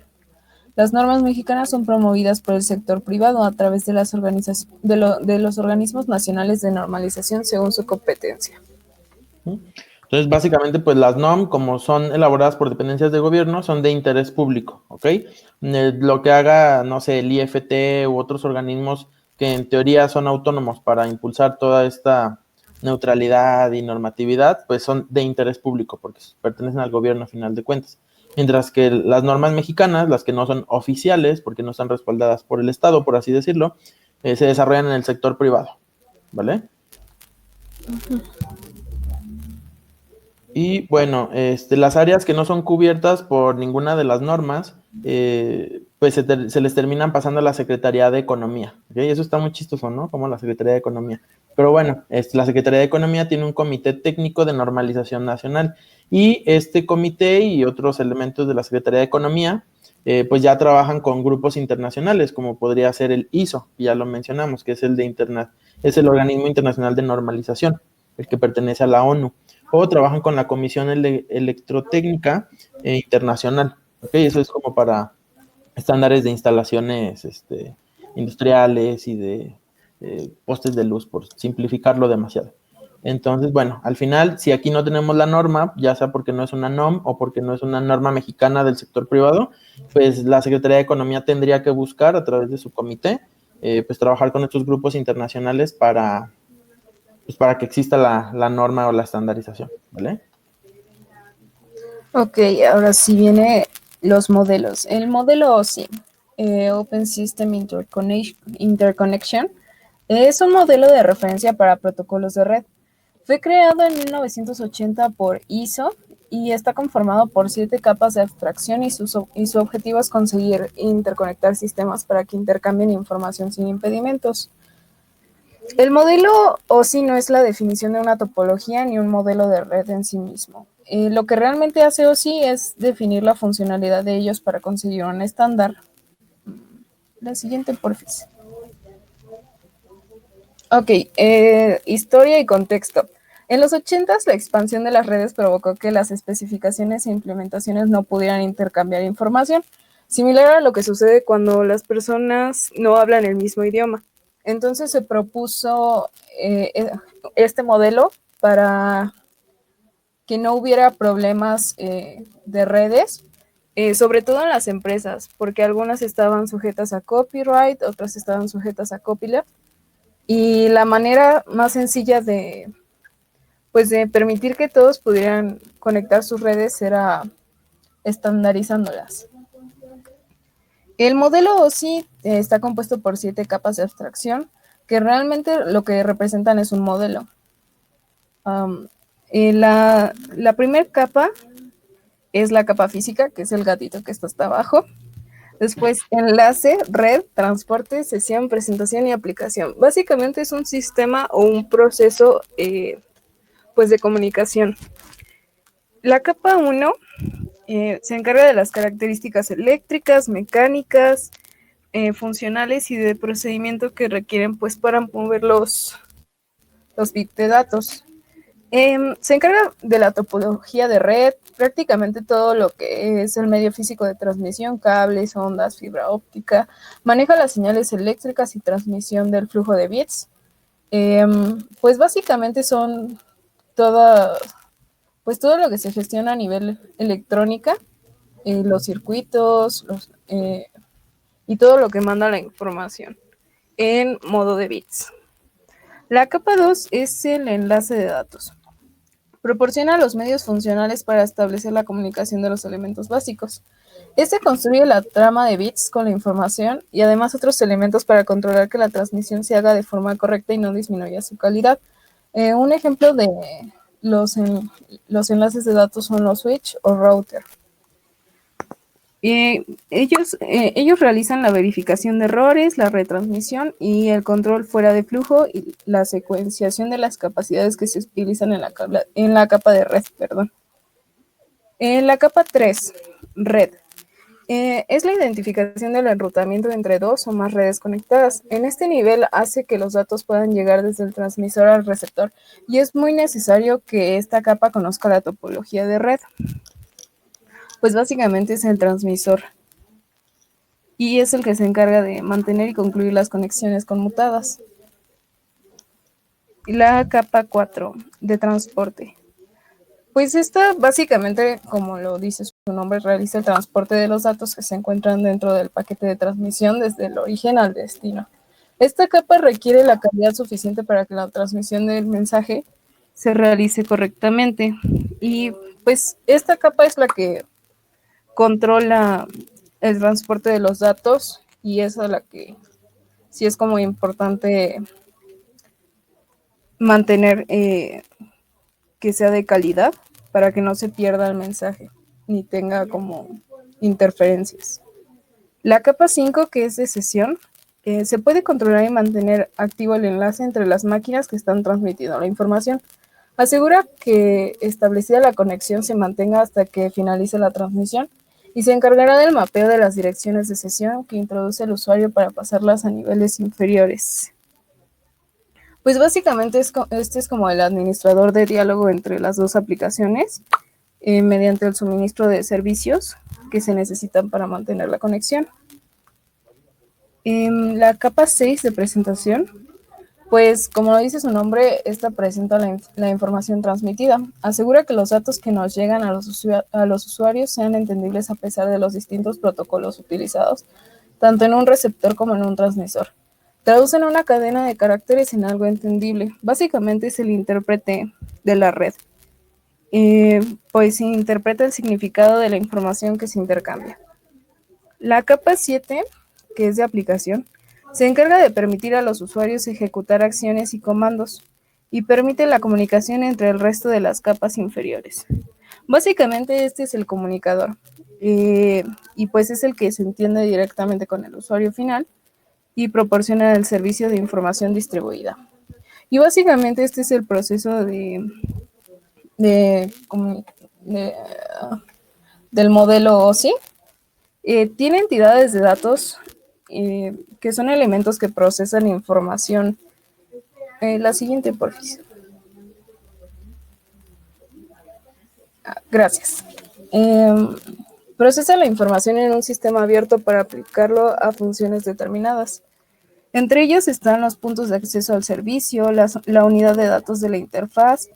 Las normas mexicanas son promovidas por el sector privado a través de de los organismos nacionales de normalización según su competencia. Entonces, básicamente, pues las NOM, como son elaboradas por dependencias de gobierno, son de interés público, ¿ok? Lo que haga, no sé, el IFT u otros organismos que en teoría son autónomos para impulsar toda esta neutralidad y normatividad, pues son de interés público porque pertenecen al gobierno a final de cuentas. Mientras que las normas mexicanas, las que no son oficiales, porque no están respaldadas por el Estado, por así decirlo, se desarrollan en el sector privado, ¿vale? Y bueno, las áreas que no son cubiertas por ninguna de las normas, pues se les terminan pasando a la Secretaría de Economía. ¿Okay? Eso está muy chistoso, ¿no? Como la Secretaría de Economía. Pero bueno, la Secretaría de Economía tiene un comité técnico de normalización nacional y este comité y otros elementos de la Secretaría de Economía, pues ya trabajan con grupos internacionales, como podría ser el ISO, ya lo mencionamos, que es es el Organismo Internacional de Normalización, el que pertenece a la ONU. O trabajan con la Comisión Electrotécnica Internacional. ¿Okay? Eso es como para estándares de instalaciones industriales y de postes de luz, por simplificarlo demasiado. Entonces, bueno, al final, si aquí no tenemos la norma, ya sea porque no es una NOM o porque no es una norma mexicana del sector privado, pues la Secretaría de Economía tendría que buscar a través de su comité, pues trabajar con estos grupos internacionales para que exista la norma o la estandarización, ¿vale? Ok, ahora sí viene los modelos. El modelo OSI, Open System Interconnection, es un modelo de referencia para protocolos de red. Fue creado en 1980 por ISO y está conformado por 7 capas de abstracción y su objetivo es conseguir interconectar sistemas para que intercambien información sin impedimentos. El modelo OSI no es la definición de una topología ni un modelo de red en sí mismo. Lo que realmente hace OSI es definir la funcionalidad de ellos para conseguir un estándar. La siguiente, porfis. Ok, historia y contexto. En los 80s, la expansión de las redes provocó que las especificaciones e implementaciones no pudieran intercambiar información, similar a lo que sucede cuando las personas no hablan el mismo idioma. Entonces se propuso este modelo para que no hubiera problemas de redes, sobre todo en las empresas, porque algunas estaban sujetas a copyright, otras estaban sujetas a copyleft, y la manera más sencilla de permitir que todos pudieran conectar sus redes era estandarizándolas. El modelo OSI está compuesto por 7 capas de abstracción, que realmente lo que representan es un modelo. La primera capa es la capa física, que es el gatito que está hasta abajo. Después, enlace, red, transporte, sesión, presentación y aplicación. Básicamente es un sistema o un proceso de comunicación. La capa 1 se encarga de las características eléctricas, mecánicas, funcionales y de procedimiento que requieren para mover los bits de datos. Se encarga de la topología de red, prácticamente todo lo que es el medio físico de transmisión, cables, ondas, fibra óptica, maneja las señales eléctricas y transmisión del flujo de bits. Pues básicamente son toda, pues todo lo que se gestiona a nivel electrónica, los circuitos, y todo lo que manda la información en modo de bits. La capa 2 es el enlace de datos. Proporciona los medios funcionales para establecer la comunicación de los elementos básicos. Este construye la trama de bits con la información y además otros elementos para controlar que la transmisión se haga de forma correcta y no disminuya su calidad. Un ejemplo de los enlaces de datos son los switch o router. Ellos realizan la verificación de errores, la retransmisión y el control fuera de flujo y la secuenciación de las capacidades que se utilizan en la capa de red. Perdón. En la capa 3, red. Es la identificación del enrutamiento entre dos o más redes conectadas. En este nivel hace que los datos puedan llegar desde el transmisor al receptor y es muy necesario que esta capa conozca la topología de red. Pues básicamente es el transmisor y es el que se encarga de mantener y concluir las conexiones conmutadas. La capa 4 de transporte. Pues esta básicamente, como lo dice su nombre, realiza el transporte de los datos que se encuentran dentro del paquete de transmisión desde el origen al destino. Esta capa requiere la calidad suficiente para que la transmisión del mensaje se realice correctamente. Y pues esta capa es la que controla el transporte de los datos y es a la que sí es como importante mantener que sea de calidad para que no se pierda el mensaje ni tenga como interferencias. La capa 5, que es de sesión, se puede controlar y mantener activo el enlace entre las máquinas que están transmitiendo la información. Asegura que establecida la conexión se mantenga hasta que finalice la transmisión y se encargará del mapeo de las direcciones de sesión que introduce el usuario para pasarlas a niveles inferiores. Pues básicamente este es como el administrador de diálogo entre las dos aplicaciones mediante el suministro de servicios que se necesitan para mantener la conexión. La capa 6 de presentación, pues como lo dice su nombre, esta presenta la información transmitida. Asegura que los datos que nos llegan a los usuarios sean entendibles a pesar de los distintos protocolos utilizados, tanto en un receptor como en un transmisor. Traducen una cadena de caracteres en algo entendible. Básicamente es el intérprete de la red. Pues interpreta el significado de la información que se intercambia. La capa 7, que es de aplicación, se encarga de permitir a los usuarios ejecutar acciones y comandos y permite la comunicación entre el resto de las capas inferiores. Básicamente este es el comunicador y pues es el que se entiende directamente con el usuario final y proporciona el servicio de información distribuida. Y básicamente este es el proceso del modelo OSI. Tiene entidades de datos que son elementos que procesan información. La siguiente, por favor. Gracias. Procesa la información en un sistema abierto para aplicarlo a funciones determinadas. Entre ellos están los puntos de acceso al servicio, la unidad de datos de la interfaz,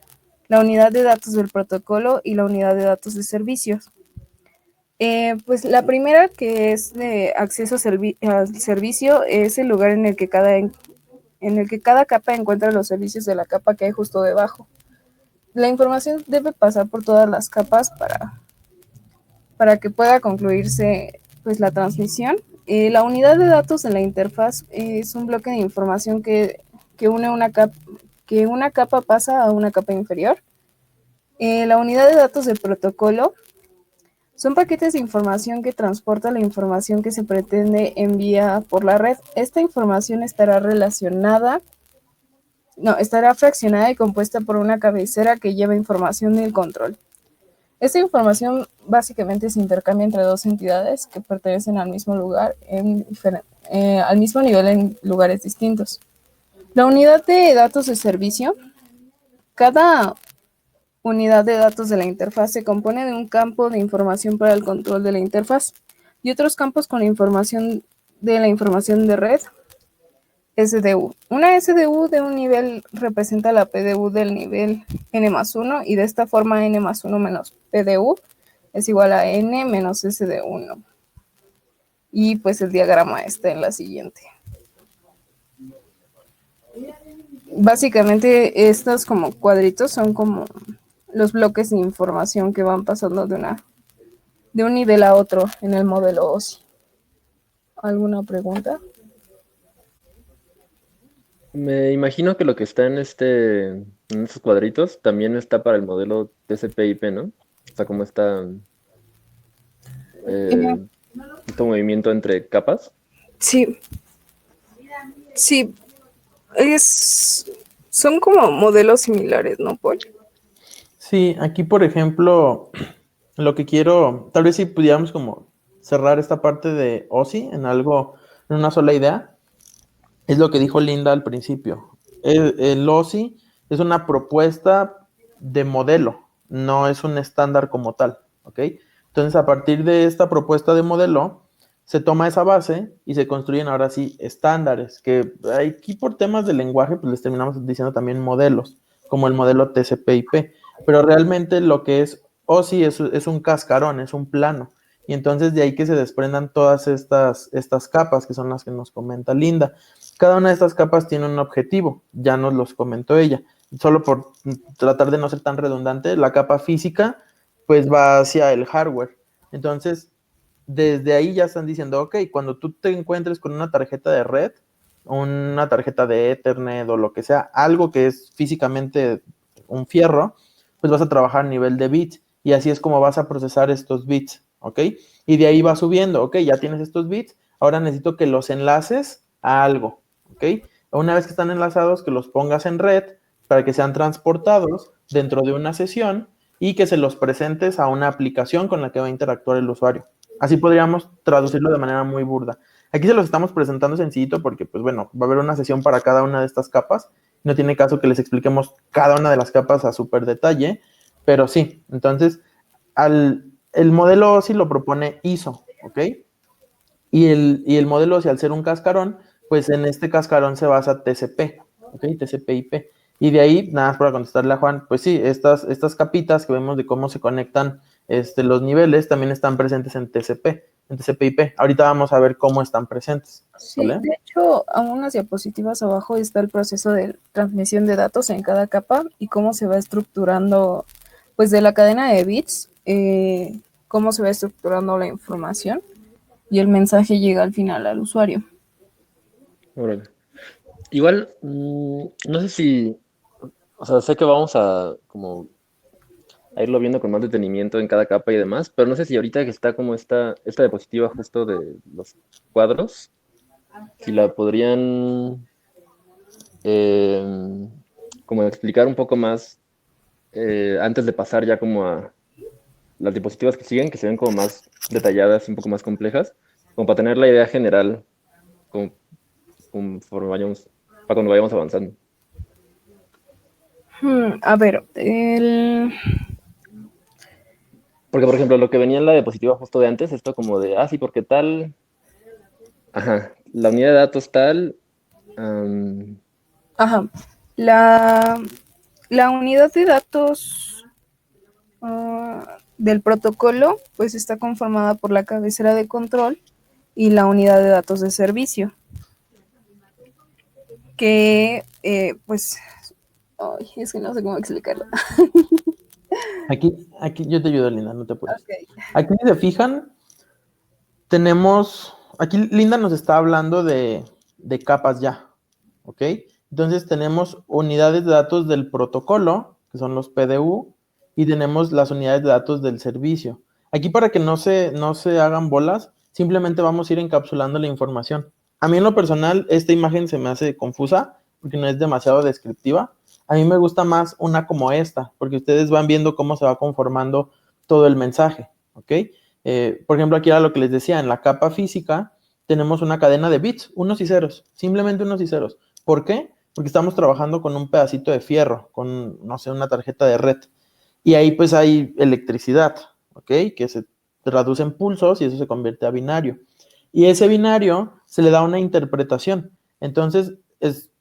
la unidad de datos del protocolo y la unidad de datos de servicios. Pues la primera, que es de acceso al servicio, es el lugar en el que cada capa encuentra los servicios de la capa que hay justo debajo. La información debe pasar por todas las capas para que pueda concluirse pues, la transmisión. La unidad de datos de la interfaz es un bloque de información que una capa pasa a una capa inferior. La unidad de datos del protocolo son paquetes de información que transporta la información que se pretende enviar por la red. Esta información estará fraccionada y compuesta por una cabecera que lleva información del control. Esta información básicamente se intercambia entre dos entidades que pertenecen al mismo lugar, al mismo nivel en lugares distintos. La unidad de datos de servicio. Cada unidad de datos de la interfaz se compone de un campo de información para el control de la interfaz y otros campos con la información de red. SDU. Una SDU de un nivel representa la PDU del nivel n+1 y de esta forma n+1 menos PDU es igual a n menos SDU1. Y pues el diagrama está en la siguiente. Básicamente estos como cuadritos son como los bloques de información que van pasando de un nivel a otro en el modelo OSI. ¿Alguna pregunta? Me imagino que lo que está en en estos cuadritos también está para el modelo TCP/IP, ¿no? O sea, cómo está Eh, este movimiento entre capas. sí, sí, son como modelos similares, ¿no, Paul? Sí, aquí por ejemplo, lo que quiero, tal vez si pudiéramos como cerrar esta parte de OSI en algo, en una sola idea, es lo que dijo Linda al principio. El OSI es una propuesta de modelo, no es un estándar como tal, ¿ok? Entonces, a partir de esta propuesta de modelo, se toma esa base y se construyen ahora sí estándares, que aquí por temas de lenguaje, pues les terminamos diciendo también modelos, como el modelo TCP/IP, pero realmente lo que es OSI es un cascarón, es un plano, y entonces de ahí que se desprendan todas estas capas, que son las que nos comenta Linda. Cada una de estas capas tiene un objetivo, ya nos los comentó ella. Solo por tratar de no ser tan redundante, la capa física pues va hacia el hardware. Entonces, desde ahí ya están diciendo, ok, cuando tú te encuentres con una tarjeta de red, una tarjeta de Ethernet o lo que sea, algo que es físicamente un fierro, pues vas a trabajar a nivel de bits y así es como vas a procesar estos bits, ¿ok? Y de ahí va subiendo, ok, ya tienes estos bits, ahora necesito que los enlaces a algo, ¿ok? Una vez que están enlazados, que los pongas en red para que sean transportados dentro de una sesión y que se los presentes a una aplicación con la que va a interactuar el usuario. Así podríamos traducirlo de manera muy burda. Aquí se los estamos presentando sencillito porque, pues bueno, va a haber una sesión para cada una de estas capas. No tiene caso que les expliquemos cada una de las capas a súper detalle, pero sí. Entonces, el modelo OSI lo propone ISO, ¿ok? Y el modelo OSI, al ser un cascarón, pues en este cascarón se basa TCP, ¿ok? TCP/IP. Y de ahí, nada más para contestarle a Juan, pues sí, estas capitas que vemos de cómo se conectan los niveles también están presentes en TCP, en TCP/IP. Ahorita vamos a ver cómo están presentes. Sí, ¿Vale? de hecho, a unas diapositivas abajo está el proceso de transmisión de datos en cada capa y cómo se va estructurando, pues de la cadena de bits, cómo se va estructurando la información y el mensaje llega al final al usuario. Órale. Igual, no sé si, o sea, sé que vamos a como a irlo viendo con más detenimiento en cada capa y demás, pero no sé si ahorita que está como esta diapositiva justo de los cuadros, si la podrían eh, como explicar un poco más antes de pasar ya como a las diapositivas que siguen, que se ven como más detalladas, un poco más complejas, como para tener la idea general como, conforme vayamos, para cuando vayamos avanzando. A ver, Porque, por ejemplo, lo que venía en la diapositiva justo de antes, esto como de, sí, porque tal, ajá, la unidad de datos tal, ajá, la unidad de datos del protocolo, pues está conformada por la cabecera de control y la unidad de datos de servicio, que pues, es que no sé cómo explicarlo. Aquí yo te ayudo, Linda, no te apures. Okay. Aquí, si se fijan, aquí Linda nos está hablando de capas ya, ¿ok? Entonces tenemos unidades de datos del protocolo, que son los PDU, y tenemos las unidades de datos del servicio. Aquí para que no se hagan bolas, simplemente vamos a ir encapsulando la información. A mí en lo personal, esta imagen se me hace confusa, porque no es demasiado descriptiva. A mí me gusta más una como esta, porque ustedes van viendo cómo se va conformando todo el mensaje, ¿ok? Por ejemplo, aquí era lo que les decía, en la capa física tenemos una cadena de bits, unos y ceros, simplemente unos y ceros. ¿Por qué? Porque estamos trabajando con un pedacito de fierro, con, no sé, una tarjeta de red. Y ahí pues hay electricidad, ¿ok? Que se traduce en pulsos y eso se convierte a binario. Y ese binario se le da una interpretación. Entonces,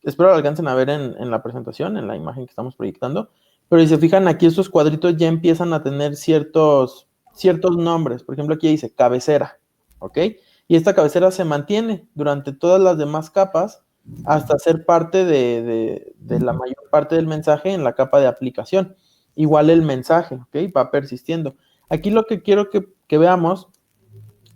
espero lo alcancen a ver en la presentación, en la imagen que estamos proyectando. Pero si se fijan, aquí estos cuadritos ya empiezan a tener ciertos nombres. Por ejemplo, aquí dice cabecera, ¿ok? Y esta cabecera se mantiene durante todas las demás capas hasta ser parte de la mayor parte del mensaje en la capa de aplicación. Igual el mensaje, ¿ok? Va persistiendo. Aquí lo que quiero que veamos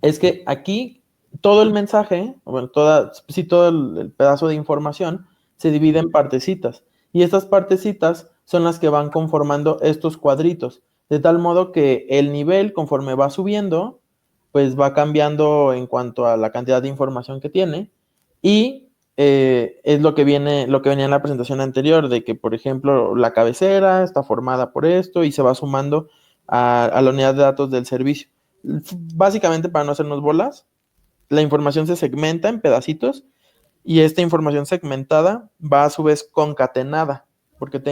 es que aquí todo el mensaje, bueno, todo el pedazo de información se divide en partecitas. Y estas partecitas son las que van conformando estos cuadritos. De tal modo que el nivel, conforme va subiendo, pues va cambiando en cuanto a la cantidad de información que tiene. Y es lo que venía en la presentación anterior, de que, por ejemplo, la cabecera está formada por esto y se va sumando a la unidad de datos del servicio. Básicamente, para no hacernos bolas, la información se segmenta en pedacitos y esta información segmentada va a su vez concatenada, porque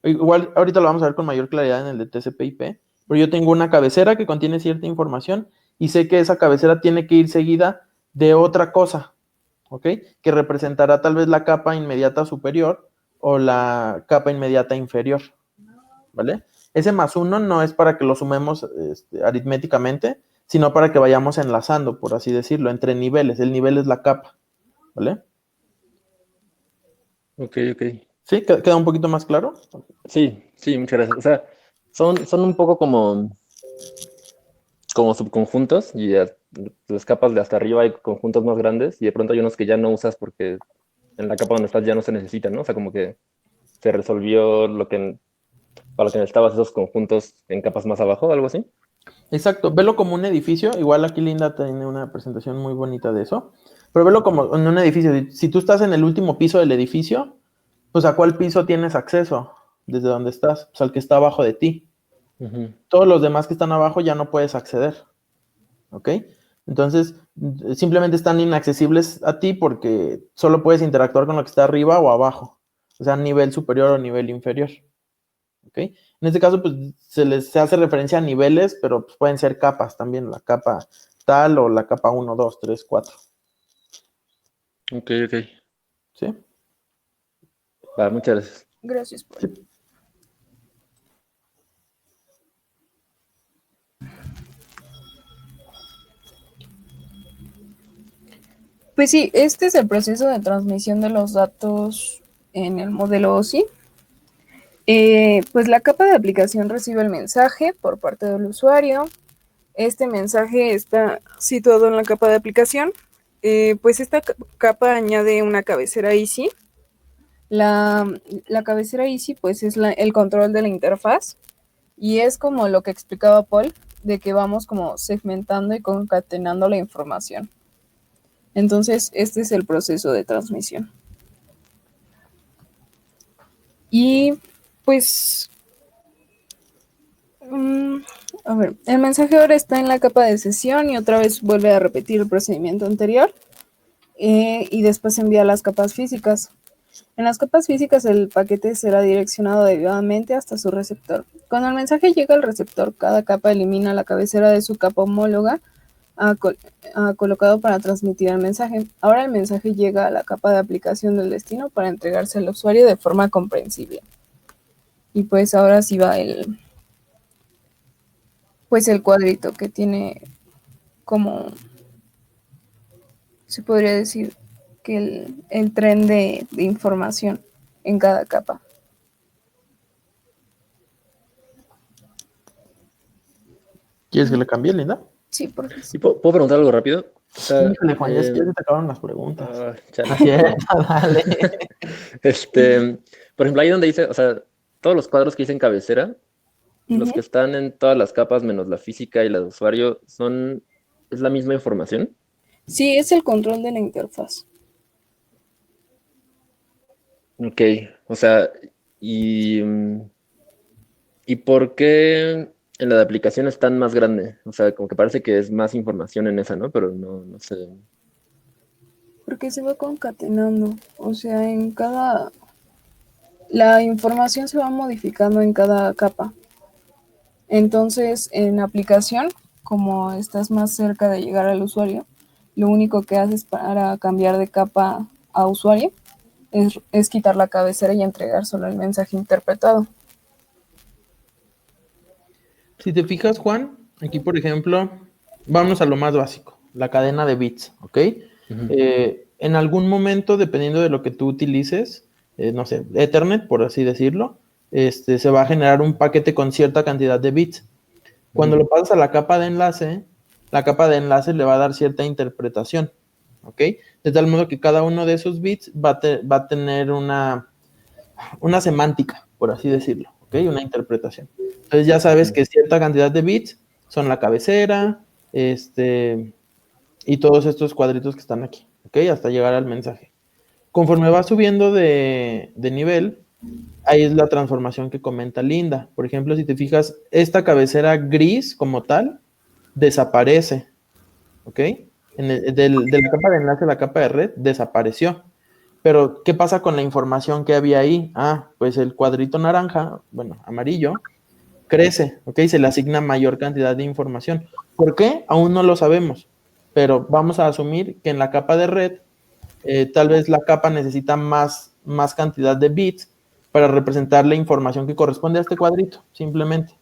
igual ahorita lo vamos a ver con mayor claridad en el de TCP/IP, pero yo tengo una cabecera que contiene cierta información y sé que esa cabecera tiene que ir seguida de otra cosa, ¿ok? Que representará tal vez la capa inmediata superior o la capa inmediata inferior, ¿vale? Ese +1 no es para que lo sumemos aritméticamente, sino para que vayamos enlazando, por así decirlo, entre niveles. El nivel es la capa, ¿vale? Ok. ¿Sí? ¿Queda un poquito más claro? Sí, muchas gracias. O sea, son un poco como subconjuntos y las capas de hasta arriba hay conjuntos más grandes y de pronto hay unos que ya no usas porque en la capa donde estás ya no se necesitan, ¿no? O sea, como que se resolvió para lo que necesitabas esos conjuntos en capas más abajo, algo así. Exacto, velo como un edificio. Igual aquí Linda tiene una presentación muy bonita de eso. Pero velo como en un edificio. Si tú estás en el último piso del edificio, pues ¿a cuál piso tienes acceso? Desde donde estás, pues al que está abajo de ti. Todos los demás que están abajo ya no puedes acceder, ¿ok? Entonces, simplemente están inaccesibles a ti porque solo puedes interactuar con lo que está arriba o abajo, o sea, nivel superior o nivel inferior, ¿ok? En este caso, pues, se hace referencia a niveles, pero pues, pueden ser capas también, la capa tal o la capa 1, 2, 3, 4. Ok. ¿Sí? Va, muchas gracias. Gracias, Paul. Sí. Pues sí, este es el proceso de transmisión de los datos en el modelo OSI. Pues la capa de aplicación recibe el mensaje por parte del usuario. Este mensaje está situado en la capa de aplicación. Pues esta capa añade una cabecera ISI. La cabecera ISI pues es el control de la interfaz y es como lo que explicaba Paul, de que vamos como segmentando y concatenando la información. Entonces, este es el proceso de transmisión. Y pues, a ver, el mensaje ahora está en la capa de sesión y otra vez vuelve a repetir el procedimiento anterior y después envía a las capas físicas. En las capas físicas el paquete será direccionado debidamente hasta su receptor. Cuando el mensaje llega al receptor, cada capa elimina la cabecera de su capa homóloga colocado para transmitir el mensaje. Ahora el mensaje llega a la capa de aplicación del destino para entregarse al usuario de forma comprensible. Y pues ahora sí va el cuadrito que tiene como, se podría decir, que el tren de información en cada capa. ¿Quieres que le cambie, Linda? Sí, por favor. ¿Y puedo preguntar algo rápido? O sea, Híjole, Juan, ya se te acabaron las preguntas. chale. Así es, dale. Por ejemplo, ahí donde dice, o sea, todos los cuadros que dicen cabecera, los que están en todas las capas menos la física y la de usuario, ¿es la misma información? Sí, es el control de la interfaz. Ok, o sea, ¿y por qué en la de aplicación es tan más grande? O sea, como que parece que es más información en esa, ¿no? Pero no sé. Porque se va concatenando. O sea, la información se va modificando en cada capa. Entonces, en aplicación, como estás más cerca de llegar al usuario, lo único que haces para cambiar de capa a usuario es quitar la cabecera y entregar solo el mensaje interpretado. Si te fijas, Juan, aquí por ejemplo, vamos a lo más básico, la cadena de bits, ¿ok? En algún momento, dependiendo de lo que tú utilices, no sé, Ethernet, por así decirlo, se va a generar un paquete con cierta cantidad de bits. Cuando lo pasas a la capa de enlace le va a dar cierta interpretación, ¿ok? De tal modo que cada uno de esos bits va a tener una semántica, por así decirlo, ¿ok? Una interpretación. Entonces ya sabes que cierta cantidad de bits son la cabecera, y todos estos cuadritos que están aquí, ¿ok? Hasta llegar al mensaje. Conforme va subiendo de nivel, ahí es la transformación que comenta Linda. Por ejemplo, si te fijas, esta cabecera gris como tal desaparece, ¿ok? De la capa de enlace a la capa de red desapareció. Pero, ¿qué pasa con la información que había ahí? Pues el cuadrito naranja, bueno, amarillo, crece, ¿ok? Se le asigna mayor cantidad de información. ¿Por qué? Aún no lo sabemos, pero vamos a asumir que en la capa de red, tal vez la capa necesita más cantidad de bits para representar la información que corresponde a este cuadrito, simplemente,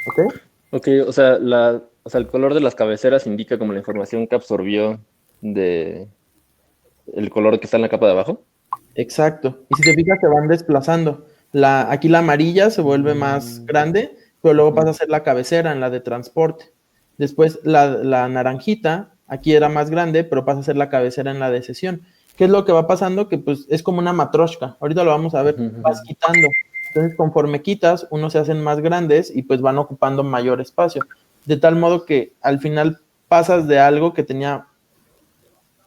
¿ok? Ok, o sea, el color de las cabeceras indica como la información que absorbió de el color que está en la capa de abajo. Exacto. Y si te fijas, se van desplazando. Aquí la amarilla se vuelve más grande, pero luego pasa a ser la cabecera en la de transporte. Después la naranjita, aquí era más grande, pero pasa a ser la cabecera en la de sesión. ¿Qué es lo que va pasando? Que pues es como una matroshka. Ahorita lo vamos a ver. Vas quitando. Entonces, conforme quitas, unos se hacen más grandes y pues van ocupando mayor espacio. De tal modo que al final pasas de algo que tenía,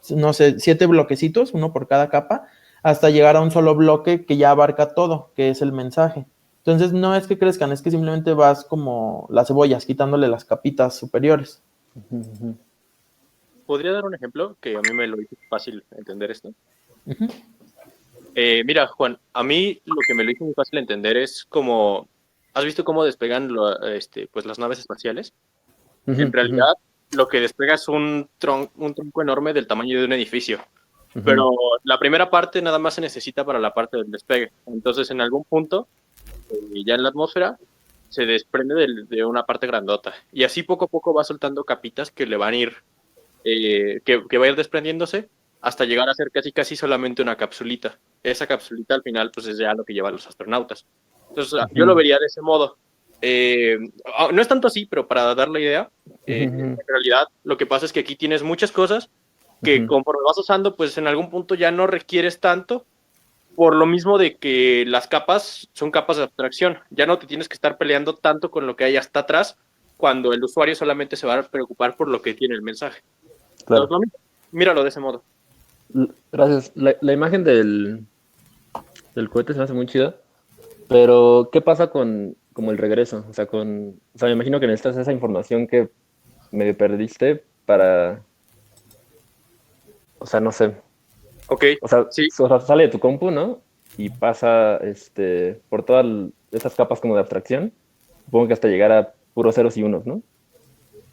no sé, 7 bloquecitos, uno por cada capa, hasta llegar a un solo bloque que ya abarca todo, que es el mensaje. Entonces, no es que crezcan, es que simplemente vas como las cebollas, quitándole las capitas superiores. ¿Podría dar un ejemplo que a mí me lo hizo fácil entender esto? Mira, Juan, a mí lo que me lo hizo muy fácil entender es como, ¿has visto cómo despegan pues las naves espaciales? En realidad, lo que despega es un tronco enorme del tamaño de un edificio. Pero la primera parte nada más se necesita para la parte del despegue. Entonces, en algún punto, ya en la atmósfera, se desprende de una parte grandota. Y así poco a poco va soltando capitas que le van a ir, que va a ir desprendiéndose hasta llegar a ser casi solamente una capsulita. Esa capsulita al final, pues es ya lo que llevan los astronautas. Entonces, yo lo vería de ese modo. No es tanto así, pero para dar la idea, en realidad lo que pasa es que aquí tienes muchas cosas que conforme vas usando, pues en algún punto ya no requieres tanto, por lo mismo de que las capas son capas de abstracción. Ya no te tienes que estar peleando tanto con lo que hay hasta atrás, cuando el usuario solamente se va a preocupar por lo que tiene el mensaje. Claro. Entonces, míralo de ese modo. Gracias. La imagen del cohete se me hace muy chida, pero ¿qué pasa con como el regreso? O sea, me imagino que necesitas esa información que me perdiste para, o sea, no sé. Ok, O sea, sí. Sale de tu compu, ¿no? Y pasa por todas esas capas como de abstracción. Supongo que hasta llegar a puros ceros y unos, ¿no?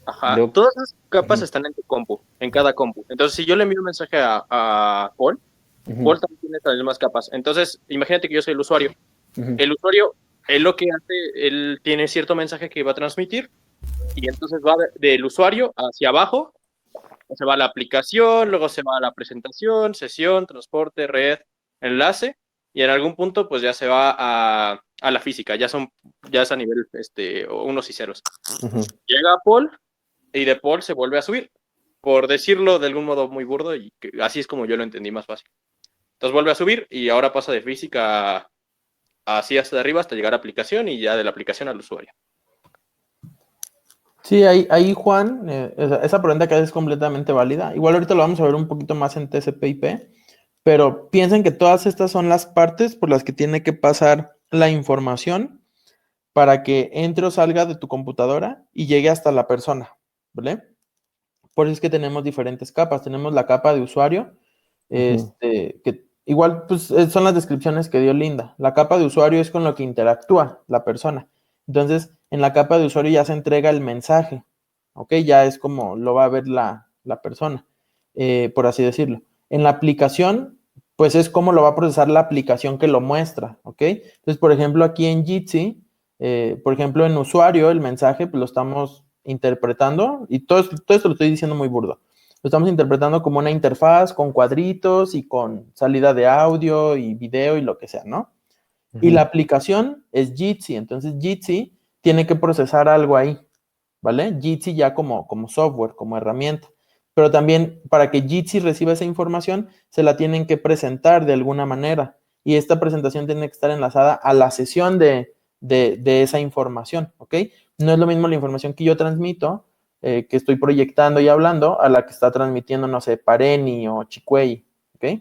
Ajá. Todas esas capas están en tu compu, en cada compu. Entonces, si yo le envío un mensaje a Paul, Paul también tiene las mismas capas. Entonces, imagínate que yo soy el usuario. El usuario, él lo que hace, él tiene cierto mensaje que va a transmitir y entonces va del usuario hacia abajo, se va a la aplicación, luego se va a la presentación, sesión, transporte, red, enlace, y en algún punto pues ya se va a la física, ya es a nivel unos y ceros. Llega a Paul y de Paul se vuelve a subir, por decirlo de algún modo muy burdo, y así es como yo lo entendí más fácil. Entonces vuelve a subir y ahora pasa de física así hasta arriba hasta llegar a aplicación y ya de la aplicación al usuario. Sí, ahí Juan, esa pregunta que haces es completamente válida. Igual ahorita lo vamos a ver un poquito más en TCP/IP, pero piensen que todas estas son las partes por las que tiene que pasar la información para que entre o salga de tu computadora y llegue hasta la persona, ¿vale? Por eso es que tenemos diferentes capas. Tenemos la capa de usuario, que igual pues, son las descripciones que dio Linda. La capa de usuario es con lo que interactúa la persona. Entonces, en la capa de usuario ya se entrega el mensaje, ¿ok? Ya es como lo va a ver la persona, por así decirlo. En la aplicación, pues es cómo lo va a procesar la aplicación que lo muestra, ¿ok? Entonces, por ejemplo, aquí en Jitsi, por ejemplo, en usuario, el mensaje, pues lo estamos interpretando, y todo esto lo estoy diciendo muy burdo. Lo estamos interpretando como una interfaz con cuadritos y con salida de audio y video y lo que sea, ¿no? Y la aplicación es Jitsi, entonces Jitsi tiene que procesar algo ahí, ¿vale? Jitsi ya como software, como herramienta. Pero también para que Jitsi reciba esa información, se la tienen que presentar de alguna manera. Y esta presentación tiene que estar enlazada a la sesión de esa información, ¿ok? No es lo mismo la información que yo transmito, que estoy proyectando y hablando, a la que está transmitiendo, no sé, Pareni o Chicuey, ¿ok?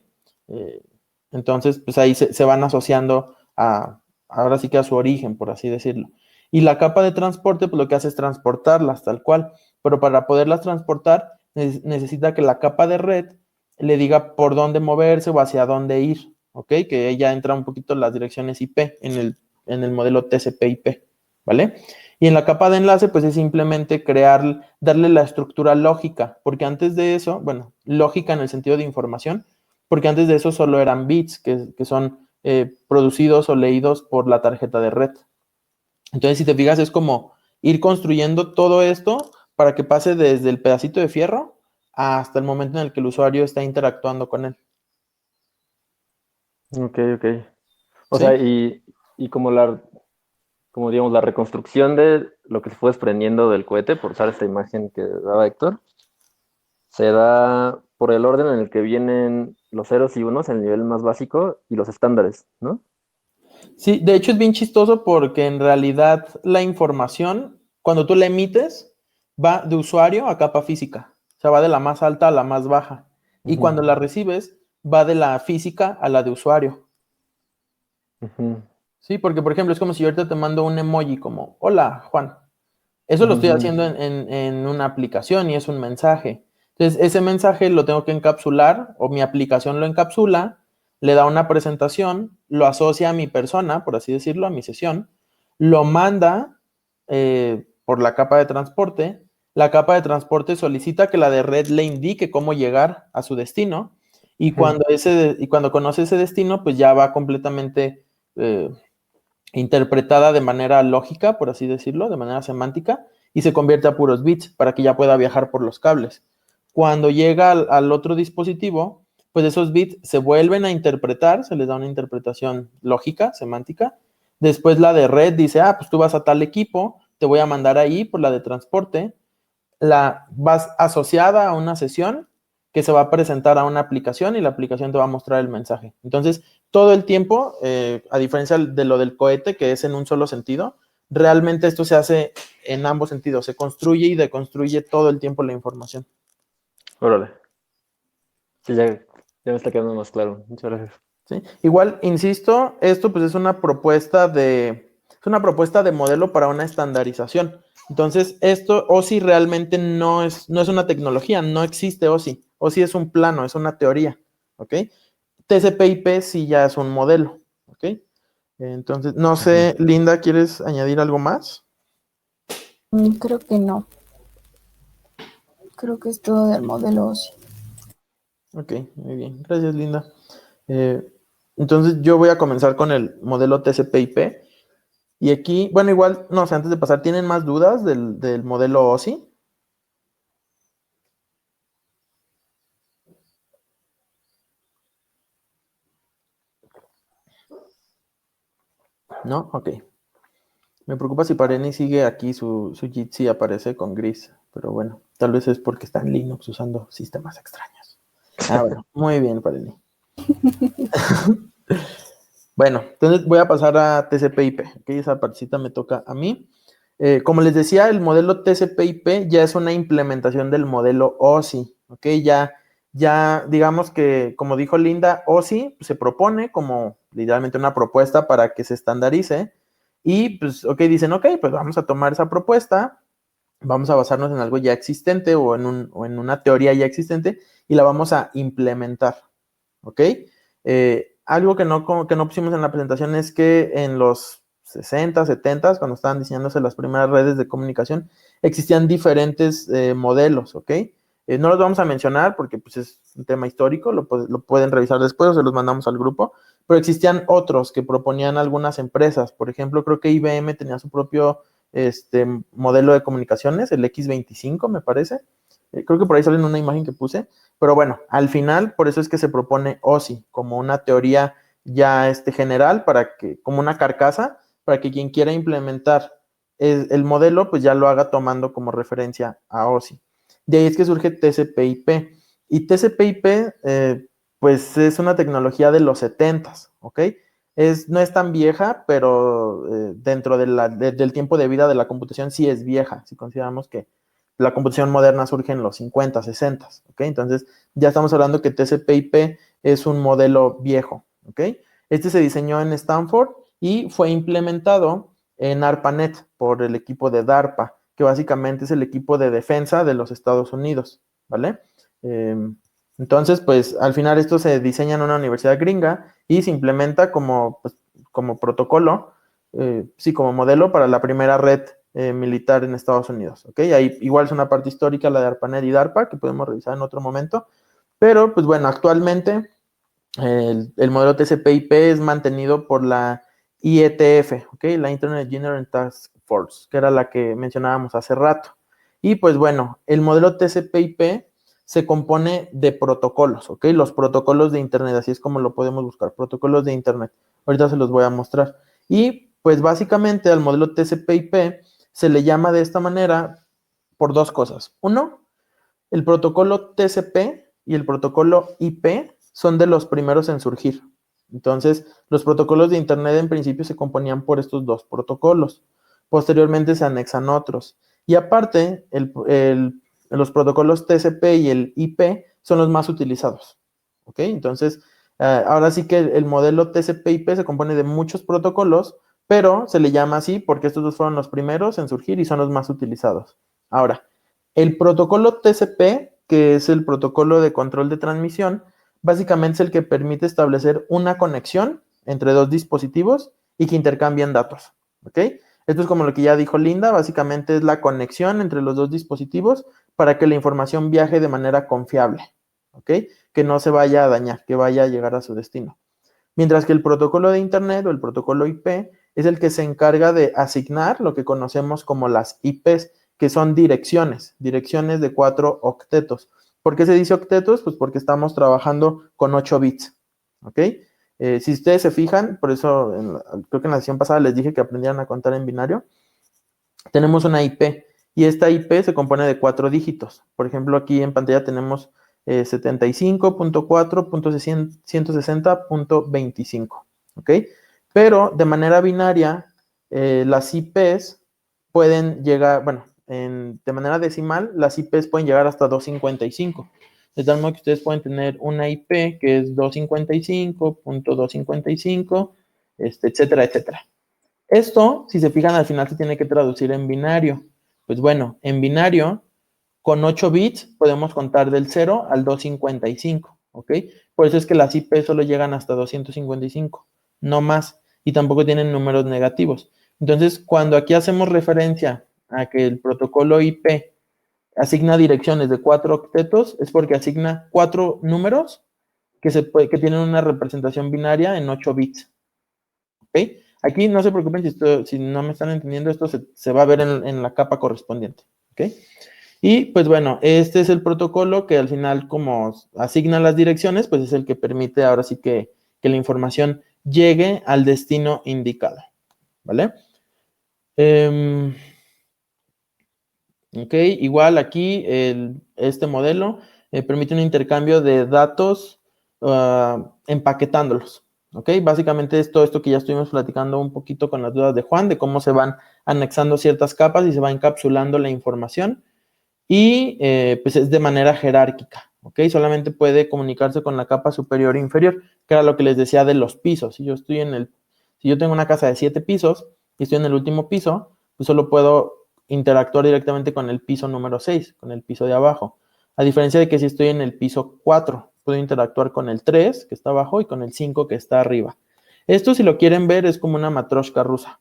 Entonces, pues ahí se van asociando ahora sí que a su origen, por así decirlo. Y la capa de transporte, pues lo que hace es transportarlas tal cual, pero para poderlas transportar necesita que la capa de red le diga por dónde moverse o hacia dónde ir, ¿ok? Que ella entra un poquito las direcciones IP en el modelo TCP/IP, ¿vale? Y en la capa de enlace, pues es simplemente darle la estructura lógica, porque antes de eso, bueno, lógica en el sentido de información, porque antes de eso solo eran bits que son producidos o leídos por la tarjeta de red. Entonces, si te fijas, es como ir construyendo todo esto para que pase desde el pedacito de fierro hasta el momento en el que el usuario está interactuando con él. Ok. O ¿Sí? sea, y como digamos, la reconstrucción de lo que se fue desprendiendo del cohete, por usar esta imagen que daba Héctor, se da por el orden en el que vienen los ceros y unos, el nivel más básico, y los estándares, ¿no? Sí, de hecho es bien chistoso porque en realidad la información, cuando tú la emites, va de usuario a capa física. O sea, va de la más alta a la más baja. Y cuando la recibes, va de la física a la de usuario. Sí, porque por ejemplo es como si yo ahorita te mando un emoji como, hola, Juan. Eso lo estoy haciendo en una aplicación y es un mensaje. Entonces, ese mensaje lo tengo que encapsular o mi aplicación lo encapsula, le da una presentación, lo asocia a mi persona, por así decirlo, a mi sesión, lo manda por la capa de transporte. La capa de transporte solicita que la de red le indique cómo llegar a su destino y cuando conoce ese destino, pues ya va completamente interpretada de manera lógica, por así decirlo, de manera semántica, y se convierte a puros bits para que ya pueda viajar por los cables. Cuando llega al otro dispositivo, pues esos bits se vuelven a interpretar, se les da una interpretación lógica, semántica. Después la de red dice, pues tú vas a tal equipo, te voy a mandar ahí por la de transporte, vas asociada a una sesión que se va a presentar a una aplicación y la aplicación te va a mostrar el mensaje. Entonces, todo el tiempo, a diferencia de lo del cohete, que es en un solo sentido, realmente esto se hace en ambos sentidos, se construye y deconstruye todo el tiempo la información. Órale. Sí, ya me está quedando más claro. Muchas gracias. ¿Sí? Igual, insisto, esto pues es una propuesta de modelo para una estandarización. Entonces, esto OSI realmente no es una tecnología, no existe OSI. OSI es un plano, es una teoría, ¿ok? TCP/IP sí ya es un modelo, ¿ok? Entonces, no sé, Linda, ¿quieres añadir algo más? Creo que no. Creo que es todo del modelo OSI. Ok, muy bien. Gracias, Linda. Entonces, yo voy a comenzar con el modelo TCP/IP. Y aquí, bueno, igual, no sé, antes de pasar, ¿tienen más dudas del modelo OSI? ¿No? Ok. Me preocupa si Pareni sigue aquí, su Jitsi aparece con gris, pero bueno, tal vez es porque está en Linux usando sistemas extraños. Bueno, muy bien, Pareni. Bueno, entonces voy a pasar a TCP/IP, ¿ok? Esa partecita me toca a mí. Como les decía, el modelo TCP/IP ya es una implementación del modelo OSI, ¿ok? Ya digamos que, como dijo Linda, OSI se propone como literalmente una propuesta para que se estandarice y pues, ok, dicen, ok, pues vamos a tomar esa propuesta, vamos a basarnos en algo ya existente o en una teoría ya existente y la vamos a implementar, ¿ok? Algo que no pusimos en la presentación es que en los 60, 70, cuando estaban diseñándose las primeras redes de comunicación, existían diferentes modelos, ¿ok? No los vamos a mencionar porque pues, es un tema histórico, lo pueden revisar después o se los mandamos al grupo, pero existían otros que proponían algunas empresas. Por ejemplo, creo que IBM tenía su propio modelo de comunicaciones, el X25 me parece. Creo que por ahí sale en una imagen que puse, pero bueno, al final por eso es que se propone OSI como una teoría ya general, para que, como una carcasa, para que quien quiera implementar el modelo, pues ya lo haga tomando como referencia a OSI. De ahí es que surge TCP/IP. Y TCP/IP, pues es una tecnología de los 70s, ¿ok? No es tan vieja, pero dentro del tiempo de vida de la computación sí es vieja, si consideramos que la computación moderna surge en los 50, 60, ¿ok? Entonces ya estamos hablando que TCP/IP es un modelo viejo, ¿ok? Este se diseñó en Stanford y fue implementado en ARPANET por el equipo de DARPA, que básicamente es el equipo de defensa de los Estados Unidos, ¿vale? Entonces, pues al final esto se diseña en una universidad gringa y se implementa como protocolo, sí, como modelo para la primera red militar en Estados Unidos, ¿ok? Ahí igual es una parte histórica la de ARPANET y DARPA que podemos revisar en otro momento, pero pues bueno, actualmente el modelo TCP/IP es mantenido por la IETF, ¿ok? La Internet Engineering Task Force, que era la que mencionábamos hace rato. Y pues bueno, el modelo TCP/IP se compone de protocolos, ¿ok? Los protocolos de Internet, así es como lo podemos buscar, protocolos de Internet. Ahorita se los voy a mostrar. Y pues básicamente al modelo TCP/IP se le llama de esta manera por dos cosas. Uno, el protocolo TCP y el protocolo IP son de los primeros en surgir. Entonces, los protocolos de Internet en principio se componían por estos dos protocolos. Posteriormente se anexan otros. Y aparte, los protocolos TCP y el IP son los más utilizados. ¿Ok? Entonces, ahora sí que el modelo TCP/IP se compone de muchos protocolos, pero se le llama así porque estos dos fueron los primeros en surgir y son los más utilizados. Ahora, el protocolo TCP, que es el protocolo de control de transmisión, básicamente es el que permite establecer una conexión entre dos dispositivos y que intercambian datos, ¿ok? Esto es como lo que ya dijo Linda, básicamente es la conexión entre los dos dispositivos para que la información viaje de manera confiable, ¿ok? Que no se vaya a dañar, que vaya a llegar a su destino. Mientras que el protocolo de Internet o el protocolo IP es el que se encarga de asignar lo que conocemos como las IPs, que son direcciones de 4 octetos. ¿Por qué se dice octetos? Pues porque estamos trabajando con 8 bits, ¿ok? Si ustedes se fijan, por eso creo que en la sesión pasada les dije que aprendieran a contar en binario, tenemos una IP y esta IP se compone de 4 dígitos. Por ejemplo, aquí en pantalla tenemos 75.4.160.25, ¿ok? Pero de manera binaria, las IPs pueden llegar, bueno, de manera decimal, las IPs pueden llegar hasta 255. De tal modo que ustedes pueden tener una IP que es 255.255, etcétera, etcétera. Esto, si se fijan, al final se tiene que traducir en binario. Pues bueno, en binario, con 8 bits podemos contar del 0 al 255, ¿ok? Por eso es que las IP solo llegan hasta 255, no más, y tampoco tienen números negativos. Entonces, cuando aquí hacemos referencia a que el protocolo IP asigna direcciones de 4 octetos, es porque asigna 4 números que tienen una representación binaria en 8 bits, ¿ok? Aquí no se preocupen si no me están entendiendo, esto se va a ver en la capa correspondiente, ¿ok? Y pues bueno, este es el protocolo que al final, como asigna las direcciones, pues es el que permite ahora sí que la información llegue al destino indicado, ¿vale? Ok, igual aquí este modelo permite un intercambio de datos empaquetándolos, ¿ok? Básicamente es todo esto que ya estuvimos platicando un poquito con las dudas de Juan, de cómo se van anexando ciertas capas y se va encapsulando la información. Y pues es de manera jerárquica, ¿ok? Solamente puede comunicarse con la capa superior e inferior, que era lo que les decía de los pisos. Si yo tengo una casa de 7 pisos y estoy en el último piso, pues solo puedo interactuar directamente con el piso número 6, con el piso de abajo. A diferencia de que si estoy en el piso 4, puedo interactuar con el 3, que está abajo, y con el 5, que está arriba. Esto, si lo quieren ver, es como una matroshka rusa,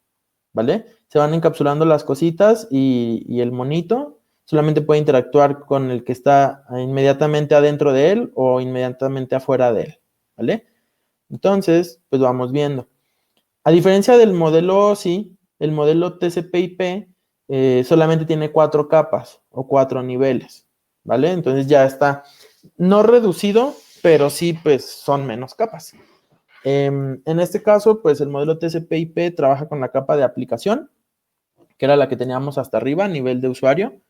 ¿vale? Se van encapsulando las cositas y el monito, solamente puede interactuar con el que está inmediatamente adentro de él o inmediatamente afuera de él, ¿vale? Entonces, pues vamos viendo. A diferencia del modelo OSI, el modelo TCP/IP solamente tiene 4 capas o 4 niveles, ¿vale? Entonces ya está no reducido, pero sí, pues son menos capas. En este caso, pues el modelo TCP/IP trabaja con la capa de aplicación, que era la que teníamos hasta arriba, a nivel de usuario.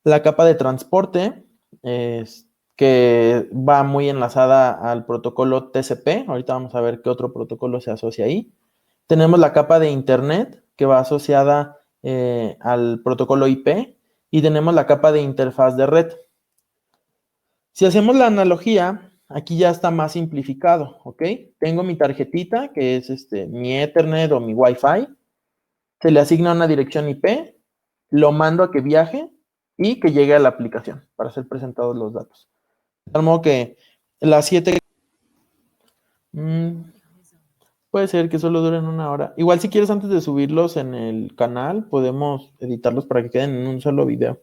La capa de transporte, que va muy enlazada al protocolo TCP. Ahorita vamos a ver qué otro protocolo se asocia ahí. Tenemos la capa de internet, que va asociada al protocolo IP. Y tenemos la capa de interfaz de red. Si hacemos la analogía, aquí ya está más simplificado, ¿ok? Tengo mi tarjetita, que es mi Ethernet o mi Wi-Fi. Se le asigna una dirección IP, lo mando a que viaje y que llegue a la aplicación para ser presentados los datos. De tal modo que las 7... puede ser que solo duren 1 hora. Igual si quieres, antes de subirlos en el canal, podemos editarlos para que queden en un solo video.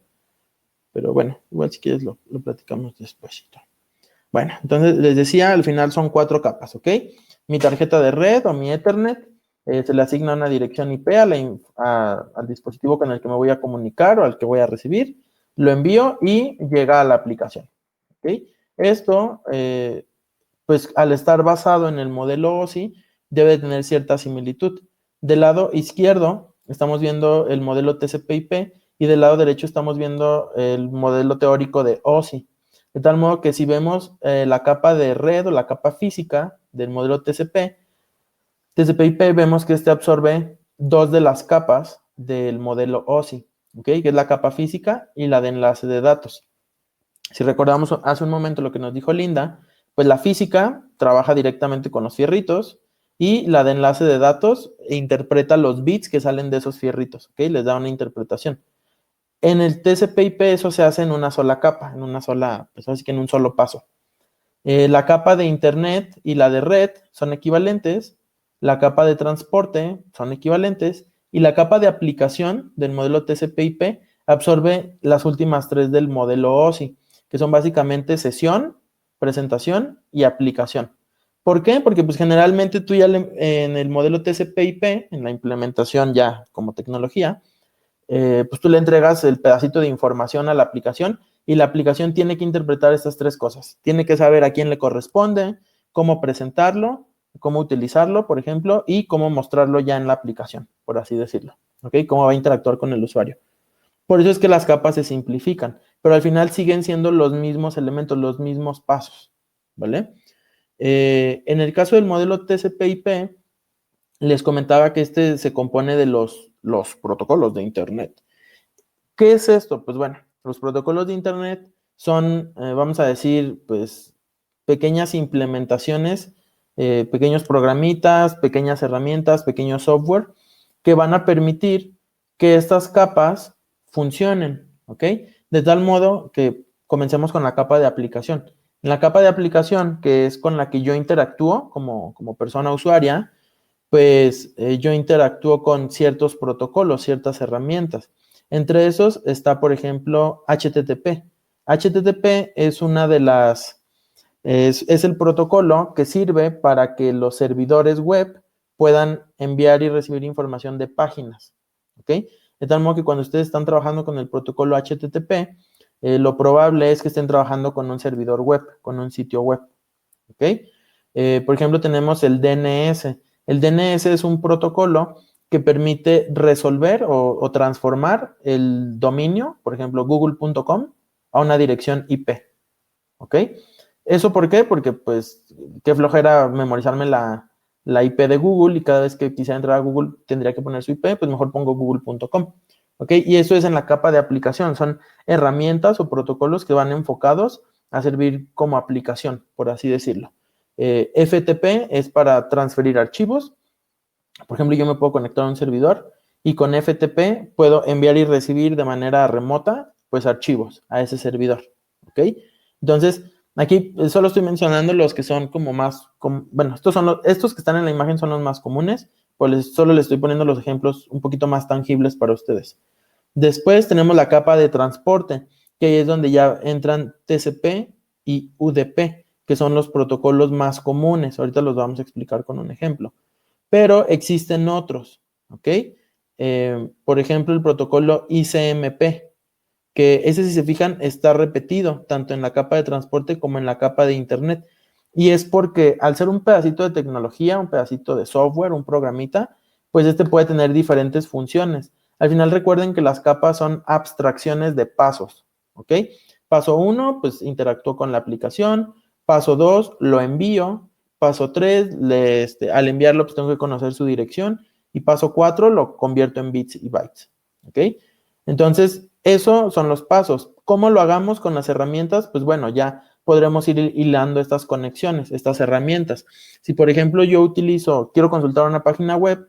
Pero bueno, igual si quieres lo platicamos despuesito. Bueno, entonces les decía, al final son 4 capas, ¿ok? Mi tarjeta de red o mi Ethernet, se le asigna una dirección IP al dispositivo con el que me voy a comunicar o al que voy a recibir, lo envío y llega a la aplicación, ¿ok? Esto, pues al estar basado en el modelo OSI, debe tener cierta similitud. Del lado izquierdo estamos viendo el modelo TCP/IP y del lado derecho estamos viendo el modelo teórico de OSI. De tal modo que si vemos la capa de red o la capa física del modelo TCP/IP, vemos que absorbe 2 de las capas del modelo OSI, ¿ok? Que es la capa física y la de enlace de datos. Si recordamos hace un momento lo que nos dijo Linda, pues la física trabaja directamente con los fierritos y la de enlace de datos interpreta los bits que salen de esos fierritos, ¿ok? Les da una interpretación. En el TCP/IP eso se hace en una sola capa, en una sola, pues así que en un solo paso. La capa de internet y la de red son equivalentes, la capa de transporte son equivalentes y la capa de aplicación del modelo TCP/IP absorbe las últimas 3 del modelo OSI, que son básicamente sesión, presentación y aplicación. ¿Por qué? Porque pues generalmente tú ya en el modelo TCP/IP, en la implementación ya como tecnología, pues tú le entregas el pedacito de información a la aplicación y la aplicación tiene que interpretar estas 3 cosas. Tiene que saber a quién le corresponde, cómo presentarlo, cómo utilizarlo, por ejemplo, y cómo mostrarlo ya en la aplicación, por así decirlo. ¿Ok? Cómo va a interactuar con el usuario. Por eso es que las capas se simplifican, pero al final siguen siendo los mismos elementos, los mismos pasos, ¿vale? En el caso del modelo TCP/IP, les comentaba que se compone de los protocolos de Internet. ¿Qué es esto? Pues bueno, los protocolos de Internet son, vamos a decir, pues, pequeñas implementaciones, pequeños programitas, pequeñas herramientas, pequeños software que van a permitir que estas capas funcionen, ¿ok? De tal modo que comencemos con la capa de aplicación. En la capa de aplicación, que es con la que yo interactúo como persona usuaria, pues yo interactúo con ciertos protocolos, ciertas herramientas. Entre esos está, por ejemplo, HTTP. HTTP es una de las, es el protocolo que sirve para que los servidores web puedan enviar y recibir información de páginas, ¿ok? De tal modo que cuando ustedes están trabajando con el protocolo HTTP, lo probable es que estén trabajando con un servidor web, con un sitio web, ¿ok? Por ejemplo, tenemos el DNS. El DNS es un protocolo que permite resolver o transformar el dominio, por ejemplo, google.com, a una dirección IP, ¿ok? ¿Eso por qué? Porque, pues, qué flojera memorizarme la IP de Google y cada vez que quisiera entrar a Google tendría que poner su IP, pues mejor pongo google.com, ¿ok? Y eso es en la capa de aplicación, son herramientas o protocolos que van enfocados a servir como aplicación, por así decirlo. FTP es para transferir archivos. Por ejemplo, yo me puedo conectar a un servidor y con FTP puedo enviar y recibir de manera remota, pues, archivos a ese servidor, ¿ok? Entonces, aquí solo estoy mencionando los que son como más, bueno, estos que están en la imagen son los más comunes, pues solo les estoy poniendo los ejemplos un poquito más tangibles para ustedes. Después tenemos la capa de transporte, que ahí es donde ya entran TCP y UDP, que son los protocolos más comunes. Ahorita los vamos a explicar con un ejemplo. Pero existen otros, ¿ok? Por ejemplo, el protocolo ICMP, que ese, si se fijan, está repetido tanto en la capa de transporte como en la capa de internet. Y es porque al ser un pedacito de tecnología, un pedacito de software, un programita, pues este puede tener diferentes funciones. Al final recuerden que las capas son abstracciones de pasos, ¿ok? Paso 1, pues interactúo con la aplicación. Paso 2, lo envío. Paso 3, al enviarlo, pues tengo que conocer su dirección. Y paso 4, lo convierto en bits y bytes, ¿ok? Entonces, esos son los pasos. ¿Cómo lo hagamos con las herramientas? Pues bueno, ya podremos ir hilando estas conexiones, estas herramientas. Si, por ejemplo, yo quiero consultar una página web,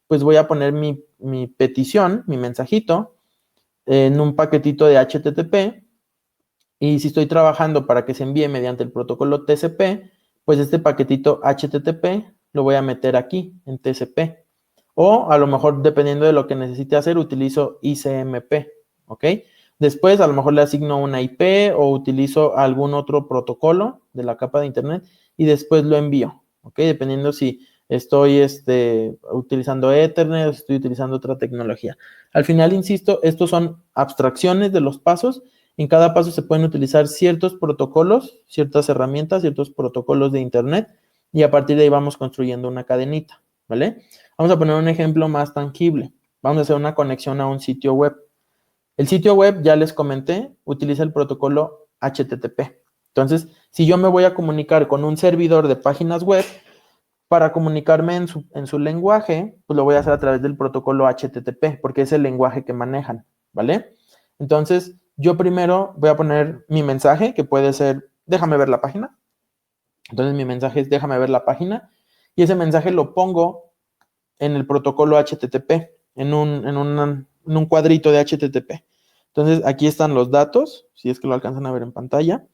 pues voy a poner mi petición, mi mensajito, en un paquetito de HTTP. Y si estoy trabajando para que se envíe mediante el protocolo TCP, pues este paquetito HTTP lo voy a meter aquí, en TCP. O a lo mejor, dependiendo de lo que necesite hacer, utilizo ICMP, ¿ok? Después, a lo mejor le asigno una IP o utilizo algún otro protocolo de la capa de internet y después lo envío, ¿ok? Dependiendo si estoy utilizando Ethernet o si estoy utilizando otra tecnología. Al final, insisto, estos son abstracciones de los pasos. En cada paso se pueden utilizar ciertos protocolos, ciertas herramientas, ciertos protocolos de internet y a partir de ahí vamos construyendo una cadenita, ¿vale? Vamos a poner un ejemplo más tangible. Vamos a hacer una conexión a un sitio web. El sitio web, ya les comenté, utiliza el protocolo HTTP. Entonces, si yo me voy a comunicar con un servidor de páginas web, para comunicarme en su lenguaje, pues lo voy a hacer a través del protocolo HTTP, porque es el lenguaje que manejan, ¿vale? Entonces, yo primero voy a poner mi mensaje, que puede ser, déjame ver la página. Entonces, mi mensaje es, déjame ver la página. Y ese mensaje lo pongo en el protocolo HTTP, en un cuadrito de HTTP. Entonces, aquí están los datos, si es que lo alcanzan a ver en pantalla.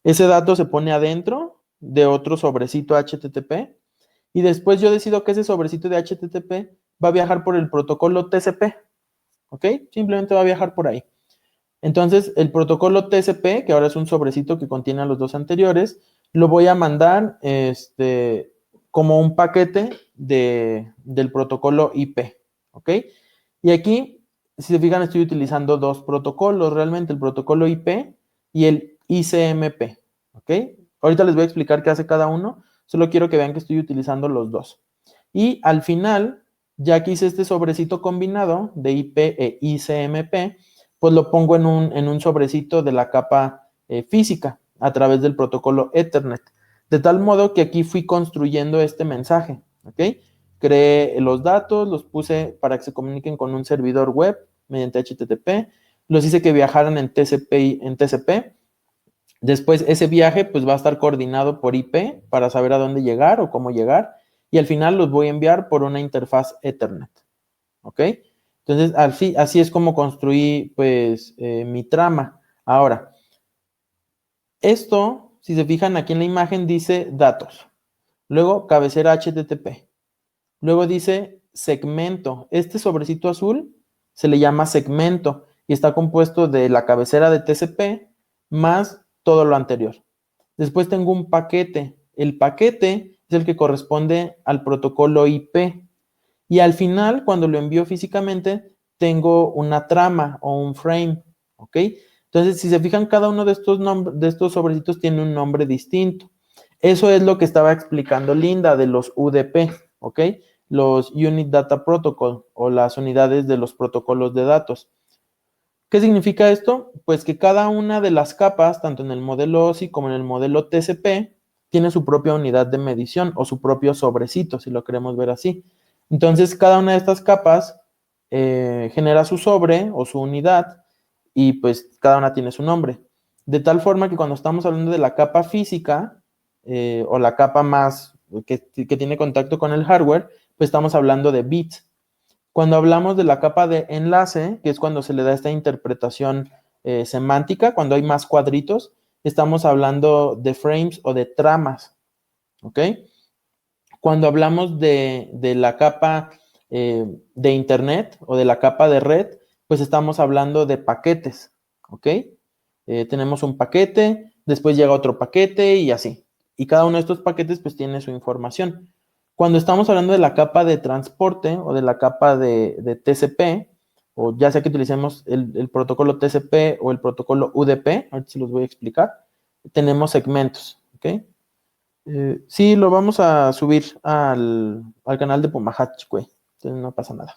Ese dato se pone adentro de otro sobrecito HTTP y después yo decido que ese sobrecito de HTTP va a viajar por el protocolo TCP, ¿ok? Simplemente va a viajar por ahí. Entonces, el protocolo TCP, que ahora es un sobrecito que contiene a los dos anteriores, lo voy a mandar como un paquete del protocolo IP, ¿ok? Y aquí, si se fijan, estoy utilizando dos protocolos, realmente el protocolo IP y el ICMP, ¿ok? Ahorita les voy a explicar qué hace cada uno, solo quiero que vean que estoy utilizando los dos. Y al final, ya que hice este sobrecito combinado de IP e ICMP, pues lo pongo en un sobrecito de la capa física a través del protocolo Ethernet. De tal modo que aquí fui construyendo este mensaje, ¿ok? Creé los datos, los puse para que se comuniquen con un servidor web mediante HTTP, los hice que viajaran en TCP. Después ese viaje pues va a estar coordinado por IP para saber a dónde llegar o cómo llegar y al final los voy a enviar por una interfaz Ethernet, ¿ok? Entonces, así es como construí, pues, mi trama. Ahora, esto, si se fijan aquí en la imagen, dice datos. Luego, cabecera HTTP. Luego dice segmento. Este sobrecito azul se le llama segmento y está compuesto de la cabecera de TCP más todo lo anterior. Después tengo un paquete. El paquete es el que corresponde al protocolo IP. Y al final, cuando lo envío físicamente, tengo una trama o un frame, ¿ok? Entonces, si se fijan, cada uno de estos sobrecitos tiene un nombre distinto. Eso es lo que estaba explicando Linda de los UDP, ¿ok? Los Unit Data Protocol o las unidades de los protocolos de datos. ¿Qué significa esto? Pues que cada una de las capas, tanto en el modelo OSI como en el modelo TCP, tiene su propia unidad de medición o su propio sobrecito, si lo queremos ver así. Entonces, cada una de estas capas genera su sobre o su unidad y pues cada una tiene su nombre. De tal forma que cuando estamos hablando de la capa física o la capa más que tiene contacto con el hardware, pues estamos hablando de bits. Cuando hablamos de la capa de enlace, que es cuando se le da esta interpretación semántica, cuando hay más cuadritos, estamos hablando de frames o de tramas, ¿ok? Cuando hablamos de la capa de internet o de la capa de red, pues estamos hablando de paquetes, ¿ok? Tenemos un paquete, después llega otro paquete y así. Y cada uno de estos paquetes pues tiene su información. Cuando estamos hablando de la capa de transporte o de la capa de TCP, o ya sea que utilicemos el protocolo TCP o el protocolo UDP, ahorita se los voy a explicar, tenemos segmentos, ¿ok? Sí, lo vamos a subir al canal de Pumajach, güey. Entonces no pasa nada.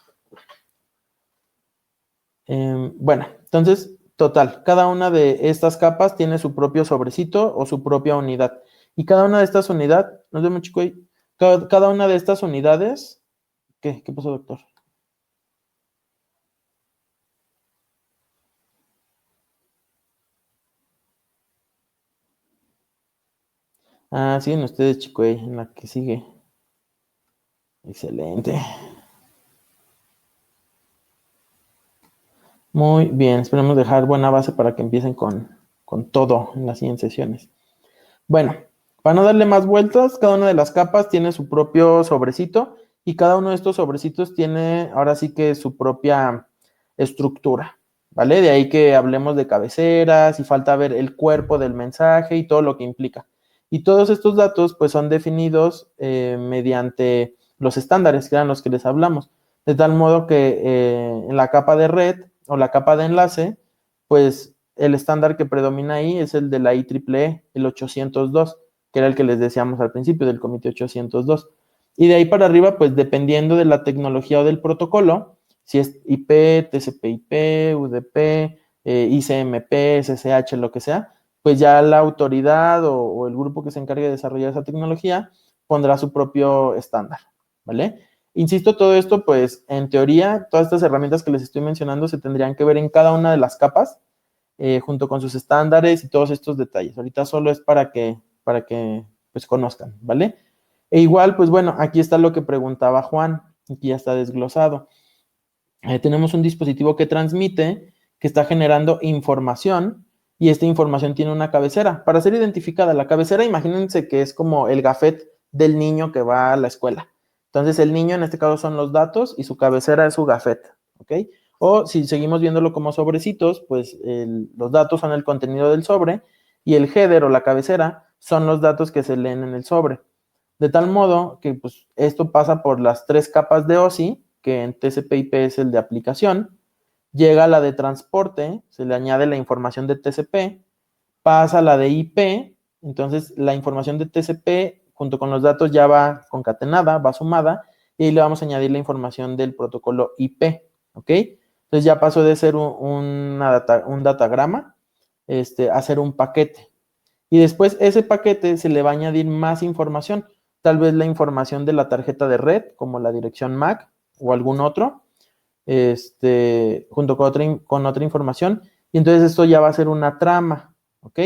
Bueno, entonces, total, cada una de estas capas tiene su propio sobrecito o su propia unidad. Y cada una de estas unidades, nos vemos, chico, cada una de estas unidades, ¿qué pasó, doctor? Ah, siguen ustedes, chico, en la que sigue. Excelente. Muy bien, esperemos dejar buena base para que empiecen con todo en las siguientes sesiones. Bueno, para no darle más vueltas, cada una de las capas tiene su propio sobrecito y cada uno de estos sobrecitos tiene ahora sí que su propia estructura, ¿vale? De ahí que hablemos de cabeceras y falta ver el cuerpo del mensaje y todo lo que implica. Y todos estos datos pues son definidos mediante los estándares, que eran los que les hablamos, de tal modo que en la capa de red o la capa de enlace, pues el estándar que predomina ahí es el de la IEEE, el 802, que era el que les decíamos al principio, del comité 802. Y de ahí para arriba, pues dependiendo de la tecnología o del protocolo, si es IP, TCP/IP, UDP, ICMP, SSH, lo que sea, pues ya la autoridad o el grupo que se encargue de desarrollar esa tecnología pondrá su propio estándar, ¿vale? Insisto, todo esto, pues en teoría, todas estas herramientas que les estoy mencionando se tendrían que ver en cada una de las capas, junto con sus estándares y todos estos detalles. Ahorita solo es para que pues conozcan, ¿vale? E igual, pues bueno, aquí está lo que preguntaba Juan, aquí ya está desglosado. Tenemos un dispositivo que transmite, que está generando información, y esta información tiene una cabecera. Para ser identificada, la cabecera, imagínense que es como el gafet del niño que va a la escuela. Entonces, el niño en este caso son los datos y su cabecera es su gafet, ¿ok? O si seguimos viéndolo como sobrecitos, pues los datos son el contenido del sobre y el header o la cabecera son los datos que se leen en el sobre. De tal modo que pues, esto pasa por las 3 capas de OSI, que en TCP/IP es el de aplicación, llega a la de transporte, se le añade la información de TCP, pasa a la de IP, entonces la información de TCP junto con los datos ya va concatenada, va sumada, y ahí le vamos a añadir la información del protocolo IP, ¿ok? Entonces ya pasó de ser un datagrama a ser un paquete. Y después ese paquete se le va a añadir más información, tal vez la información de la tarjeta de red, como la dirección MAC o algún otro, junto con otra información, y entonces esto ya va a ser una trama, ¿ok?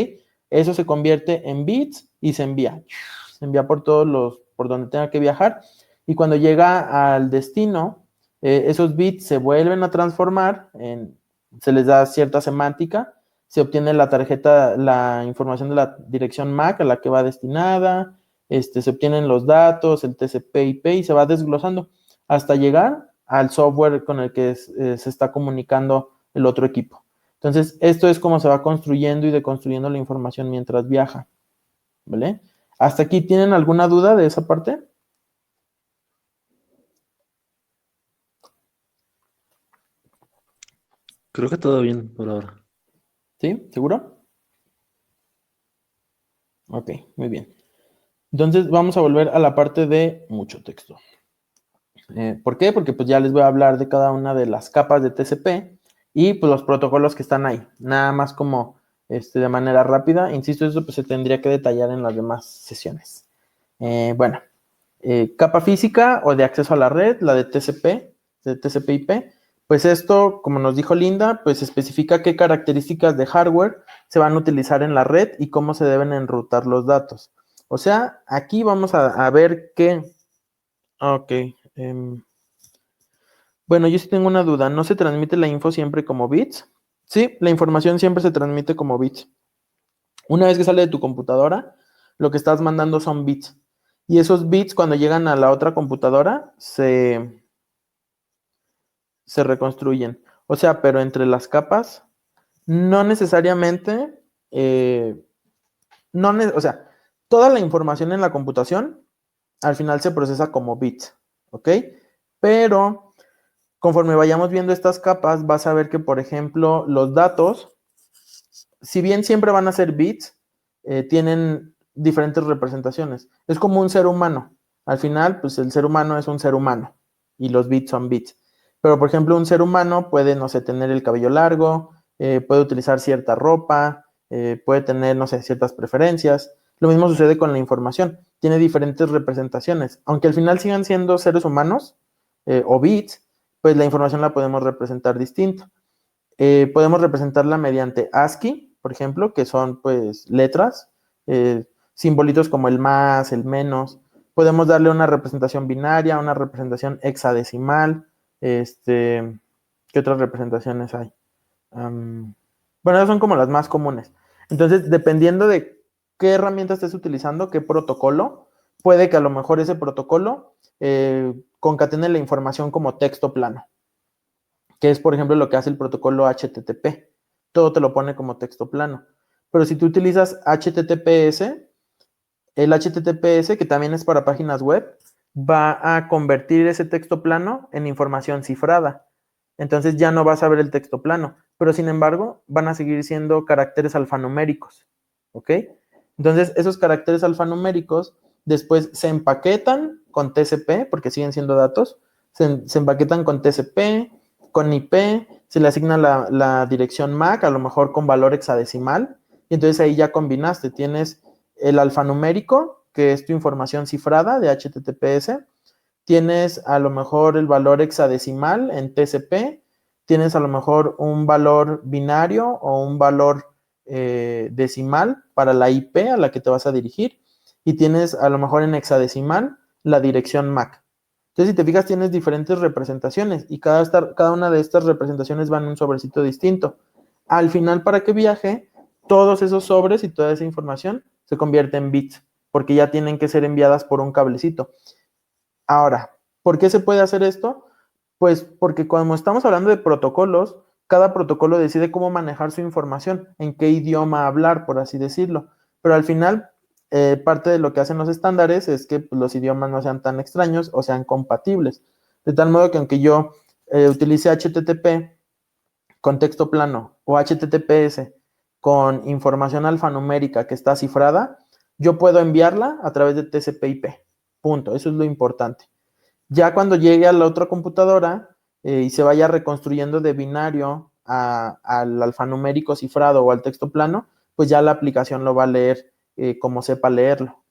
Eso se convierte en bits y se envía por por donde tenga que viajar, y cuando llega al destino, esos bits se vuelven a transformar, se les da cierta semántica, se obtiene la información de la dirección MAC a la que va destinada, se obtienen los datos, el TCP/IP y se va desglosando hasta llegar al software con el que se está comunicando el otro equipo. Entonces, esto es como se va construyendo y deconstruyendo la información mientras viaja, ¿vale? ¿Hasta aquí tienen alguna duda de esa parte? Creo que todo bien por ahora. ¿Sí? ¿Seguro? Ok, muy bien. Entonces, vamos a volver a la parte de mucho texto. ¿Por qué? Porque pues ya les voy a hablar de cada una de las capas de TCP y pues los protocolos que están ahí. Nada más como de manera rápida. Insisto, eso pues se tendría que detallar en las demás sesiones. Bueno, capa física o de acceso a la red, la de TCP/IP. Pues esto, como nos dijo Linda, pues especifica qué características de hardware se van a utilizar en la red y cómo se deben enrutar los datos. O sea, aquí vamos a ver qué... Ok. Bueno, yo sí tengo una duda. ¿No se transmite la info siempre como bits? Sí, la información siempre se transmite como bits. Una vez que sale de tu computadora, lo que estás mandando son bits. Y esos bits, cuando llegan a la otra computadora, se reconstruyen. O sea, pero entre las capas, no necesariamente, o sea, toda la información en la computación al final se procesa como bits, ¿ok? Pero conforme vayamos viendo estas capas, vas a ver que, por ejemplo, los datos, si bien siempre van a ser bits, tienen diferentes representaciones. Es como un ser humano. Al final, pues el ser humano es un ser humano y los bits son bits. Pero, por ejemplo, un ser humano puede, no sé, tener el cabello largo, puede utilizar cierta ropa, puede tener, no sé, ciertas preferencias. Lo mismo sucede con la información. Tiene diferentes representaciones. Aunque al final sigan siendo seres humanos o bits, pues la información la podemos representar distinto. Podemos representarla mediante ASCII, por ejemplo, que son pues letras, simbolitos como el más, el menos. Podemos darle una representación binaria, una representación hexadecimal. ¿Qué otras representaciones hay? Bueno, esas son como las más comunes. Entonces, dependiendo de qué herramienta estés utilizando, qué protocolo, puede que a lo mejor ese protocolo concatene la información como texto plano, que es, por ejemplo, lo que hace el protocolo HTTP. Todo te lo pone como texto plano. Pero si tú utilizas HTTPS, el HTTPS, que también es para páginas web, va a convertir ese texto plano en información cifrada. Entonces ya no vas a ver el texto plano, pero sin embargo van a seguir siendo caracteres alfanuméricos, ¿ok? Entonces esos caracteres alfanuméricos después se empaquetan con TCP, porque siguen siendo datos, se empaquetan con TCP, con IP, se le asigna la dirección MAC, a lo mejor con valor hexadecimal, y entonces ahí ya combinaste, tienes el alfanumérico, que es tu información cifrada de HTTPS, tienes a lo mejor el valor hexadecimal en TCP, tienes a lo mejor un valor binario o un valor decimal para la IP a la que te vas a dirigir, y tienes a lo mejor en hexadecimal la dirección MAC. Entonces, si te fijas, tienes diferentes representaciones y cada una de estas representaciones va en un sobrecito distinto. Al final, para que viaje, todos esos sobres y toda esa información se convierte en bits, porque ya tienen que ser enviadas por un cablecito. Ahora, ¿por qué se puede hacer esto? Pues porque cuando estamos hablando de protocolos, cada protocolo decide cómo manejar su información, en qué idioma hablar, por así decirlo. Pero al final, parte de lo que hacen los estándares es que pues, los idiomas no sean tan extraños o sean compatibles. De tal modo que aunque yo utilice HTTP con texto plano o HTTPS con información alfanumérica que está cifrada, yo puedo enviarla a través de TCP/IP. Punto. Eso es lo importante. Ya cuando llegue a la otra computadora y se vaya reconstruyendo de binario al alfanumérico cifrado o al texto plano, pues ya la aplicación lo va a leer como sepa leerlo,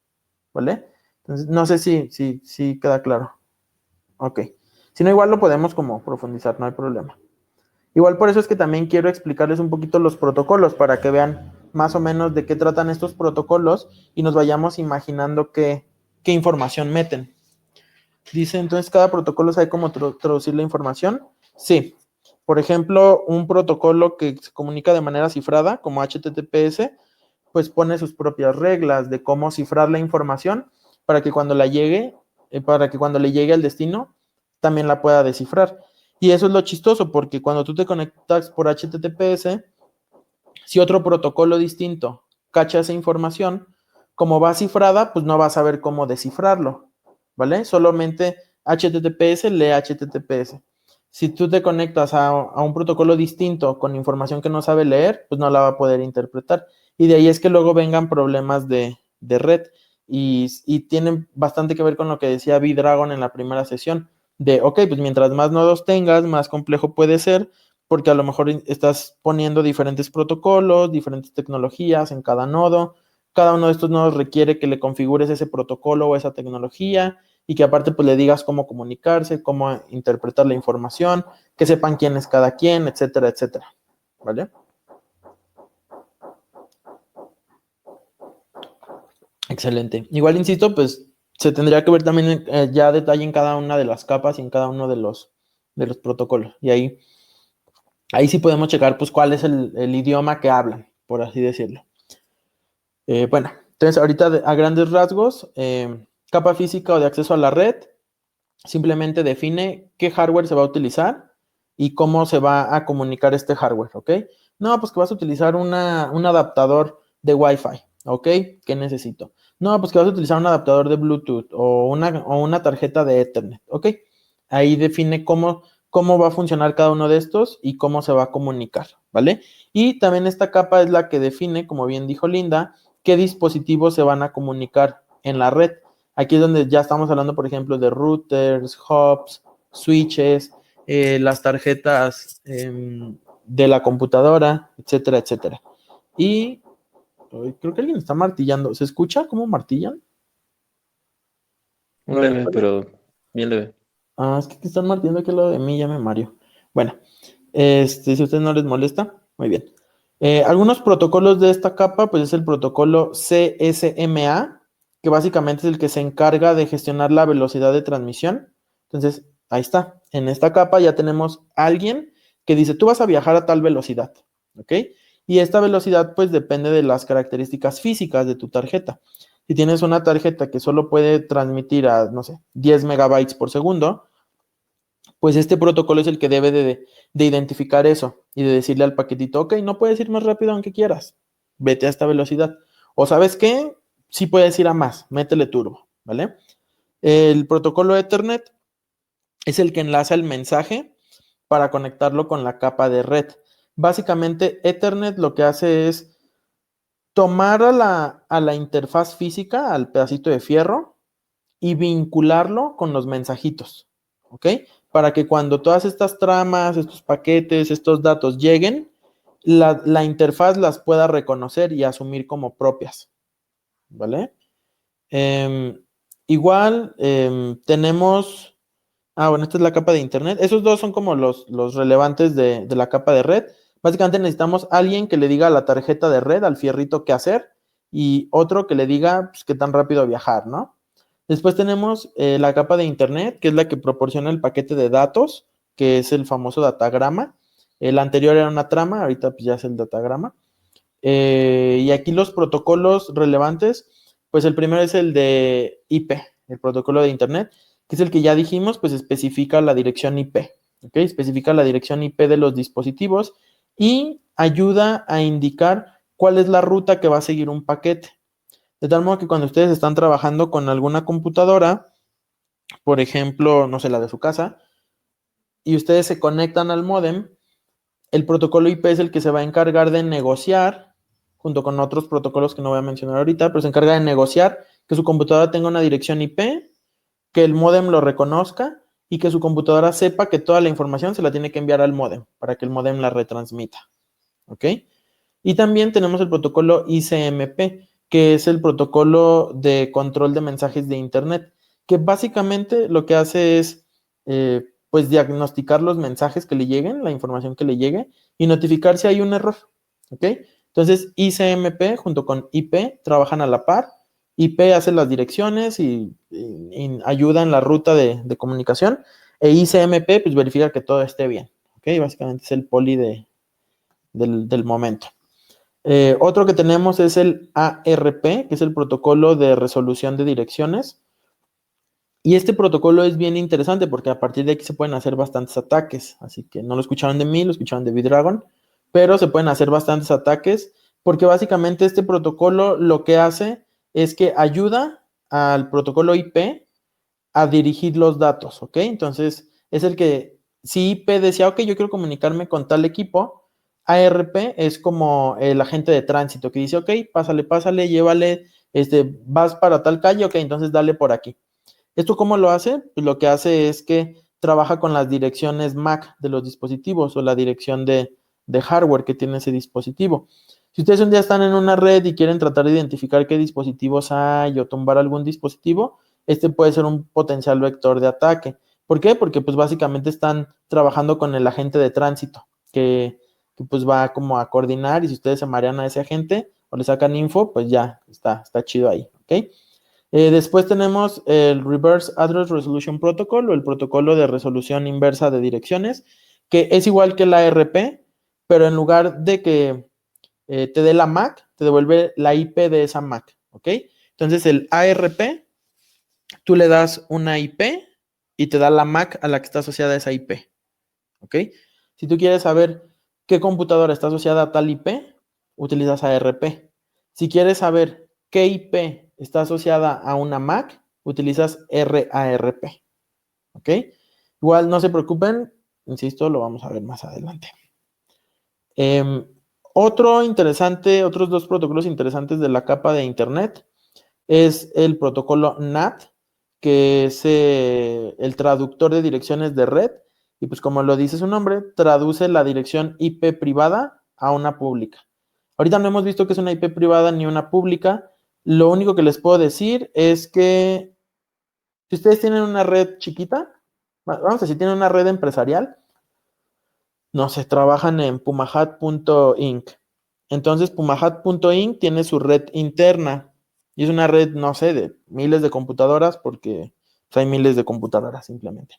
¿vale? Entonces, no sé si queda claro. Ok. Si no, igual lo podemos como profundizar, no hay problema. Igual por eso es que también quiero explicarles un poquito los protocolos para que vean más o menos de qué tratan estos protocolos y nos vayamos imaginando qué información meten. Dice, entonces, cada protocolo sabe cómo traducir la información. Sí. Por ejemplo, un protocolo que se comunica de manera cifrada, como HTTPS, pues pone sus propias reglas de cómo cifrar la información para que cuando le llegue al destino, también la pueda descifrar. Y eso es lo chistoso, porque cuando tú te conectas por HTTPS, si otro protocolo distinto cacha esa información, como va cifrada, pues no va a saber cómo descifrarlo, ¿vale? Solamente HTTPS lee HTTPS. Si tú te conectas a un protocolo distinto con información que no sabe leer, pues no la va a poder interpretar. Y de ahí es que luego vengan problemas de red. Y tienen bastante que ver con lo que decía V-Dragon en la primera sesión, de, ok, pues mientras más nodos tengas, más complejo puede ser, porque a lo mejor estás poniendo diferentes protocolos, diferentes tecnologías en cada nodo. Cada uno de estos nodos requiere que le configures ese protocolo o esa tecnología y que aparte pues le digas cómo comunicarse, cómo interpretar la información, que sepan quién es cada quien, etcétera, etcétera. ¿Vale? Excelente. Igual, insisto, pues se tendría que ver también ya detalle en cada una de las capas y en cada uno de los protocolos. Y ahí sí podemos checar pues cuál es el idioma que hablan, por así decirlo. Bueno, entonces ahorita a grandes rasgos, capa física o de acceso a la red, simplemente define qué hardware se va a utilizar y cómo se va a comunicar este hardware, ¿ok? No, pues que vas a utilizar un adaptador de Wi-Fi, ¿ok? ¿Qué necesito? No, pues que vas a utilizar un adaptador de Bluetooth o una tarjeta de Ethernet, ¿ok? Ahí define cómo va a funcionar cada uno de estos y cómo se va a comunicar, ¿vale? Y también esta capa es la que define, como bien dijo Linda, qué dispositivos se van a comunicar en la red. Aquí es donde ya estamos hablando, por ejemplo, de routers, hubs, switches, las tarjetas de la computadora, etcétera, etcétera. Y creo que alguien está martillando. ¿Se escucha cómo martillan? Muy leve, pero bien leve. Ah, es que están martillando aquí al lado de mí, ya me mario. Bueno, si a ustedes no les molesta, muy bien. Algunos protocolos de esta capa, pues es el protocolo CSMA, que básicamente es el que se encarga de gestionar la velocidad de transmisión. Entonces, ahí está. En esta capa ya tenemos a alguien que dice, tú vas a viajar a tal velocidad, ¿ok? Y esta velocidad, pues, depende de las características físicas de tu tarjeta. Si tienes una tarjeta que solo puede transmitir a, no sé, 10 megabytes por segundo, pues este protocolo es el que debe de identificar eso y de decirle al paquetito, ok, no puedes ir más rápido aunque quieras, vete a esta velocidad. O ¿sabes qué? Sí puedes ir a más, métele turbo, ¿vale? El protocolo Ethernet es el que enlaza el mensaje para conectarlo con la capa de red. Básicamente, Ethernet lo que hace es tomar a la interfaz física, al pedacito de fierro, y vincularlo con los mensajitos, ¿ok? Para que cuando todas estas tramas, estos paquetes, estos datos lleguen, la interfaz las pueda reconocer y asumir como propias, ¿vale? Igual tenemos, bueno, esta es la capa de internet. Esos dos son como los relevantes de la capa de red. Básicamente necesitamos alguien que le diga a la tarjeta de red, al fierrito, qué hacer, y otro que le diga pues, qué tan rápido viajar, ¿no? Después tenemos la capa de internet, que es la que proporciona el paquete de datos, que es el famoso datagrama. El anterior era una trama, ahorita pues ya es el datagrama. Y aquí los protocolos relevantes, pues el primero es el de IP, el protocolo de internet, que es el que ya dijimos, pues especifica la dirección IP, ¿ok? Especifica la dirección IP de los dispositivos y ayuda a indicar cuál es la ruta que va a seguir un paquete. De tal modo que cuando ustedes están trabajando con alguna computadora, por ejemplo, no sé, la de su casa, y ustedes se conectan al módem, el protocolo IP es el que se va a encargar de negociar, junto con otros protocolos que no voy a mencionar ahorita, pero se encarga de negociar que su computadora tenga una dirección IP, que el módem lo reconozca y que su computadora sepa que toda la información se la tiene que enviar al módem para que el módem la retransmita. ¿Ok? Y también tenemos el protocolo ICMP, que es el protocolo de control de mensajes de Internet, que básicamente lo que hace es, pues, diagnosticar los mensajes que le lleguen, la información que le llegue, y notificar si hay un error, ¿ok? Entonces, ICMP junto con IP trabajan a la par. IP hace las direcciones y ayuda en la ruta de comunicación, e ICMP, pues, verifica que todo esté bien, ¿ok? Básicamente es el poli del momento. Otro que tenemos es el ARP, que es el protocolo de resolución de direcciones. Y este protocolo es bien interesante porque a partir de aquí se pueden hacer bastantes ataques. Así que no lo escucharon de mí, lo escucharon de V-Dragon, pero se pueden hacer bastantes ataques porque básicamente este protocolo lo que hace es que ayuda al protocolo IP a dirigir los datos, ¿ok? Entonces es el que, si IP decía, ok, yo quiero comunicarme con tal equipo, ARP es como el agente de tránsito que dice, ok, pásale, llévale, vas para tal calle, ok, entonces dale por aquí. ¿Esto cómo lo hace? Pues lo que hace es que trabaja con las direcciones MAC de los dispositivos o la dirección de hardware que tiene ese dispositivo. Si ustedes un día están en una red y quieren tratar de identificar qué dispositivos hay o tumbar algún dispositivo, este puede ser un potencial vector de ataque. ¿Por qué? Porque pues básicamente están trabajando con el agente de tránsito que pues va como a coordinar, y si ustedes se marean a ese agente o le sacan info, pues ya está chido ahí, ¿ok? Después tenemos el Reverse Address Resolution Protocol o el protocolo de resolución inversa de direcciones, que es igual que la ARP, pero en lugar de que te dé la MAC, te devuelve la IP de esa MAC, ¿ok? Entonces el ARP, tú le das una IP y te da la MAC a la que está asociada a esa IP, ¿ok? Si tú quieres saber qué computadora está asociada a tal IP, utilizas ARP. Si quieres saber qué IP está asociada a una MAC, utilizas RARP. ¿Ok? Igual no se preocupen, insisto, lo vamos a ver más adelante. Otros dos protocolos interesantes de la capa de Internet es el protocolo NAT, que es el traductor de direcciones de red, y pues como lo dice su nombre, traduce la dirección IP privada a una pública. Ahorita no hemos visto que es una IP privada ni una pública. Lo único que les puedo decir es que si ustedes tienen una red chiquita, vamos a decir, tienen una red empresarial, no sé, trabajan en pumahat.inc. Entonces, pumahat.inc tiene su red interna y es una red, no sé, de miles de computadoras porque hay miles de computadoras simplemente.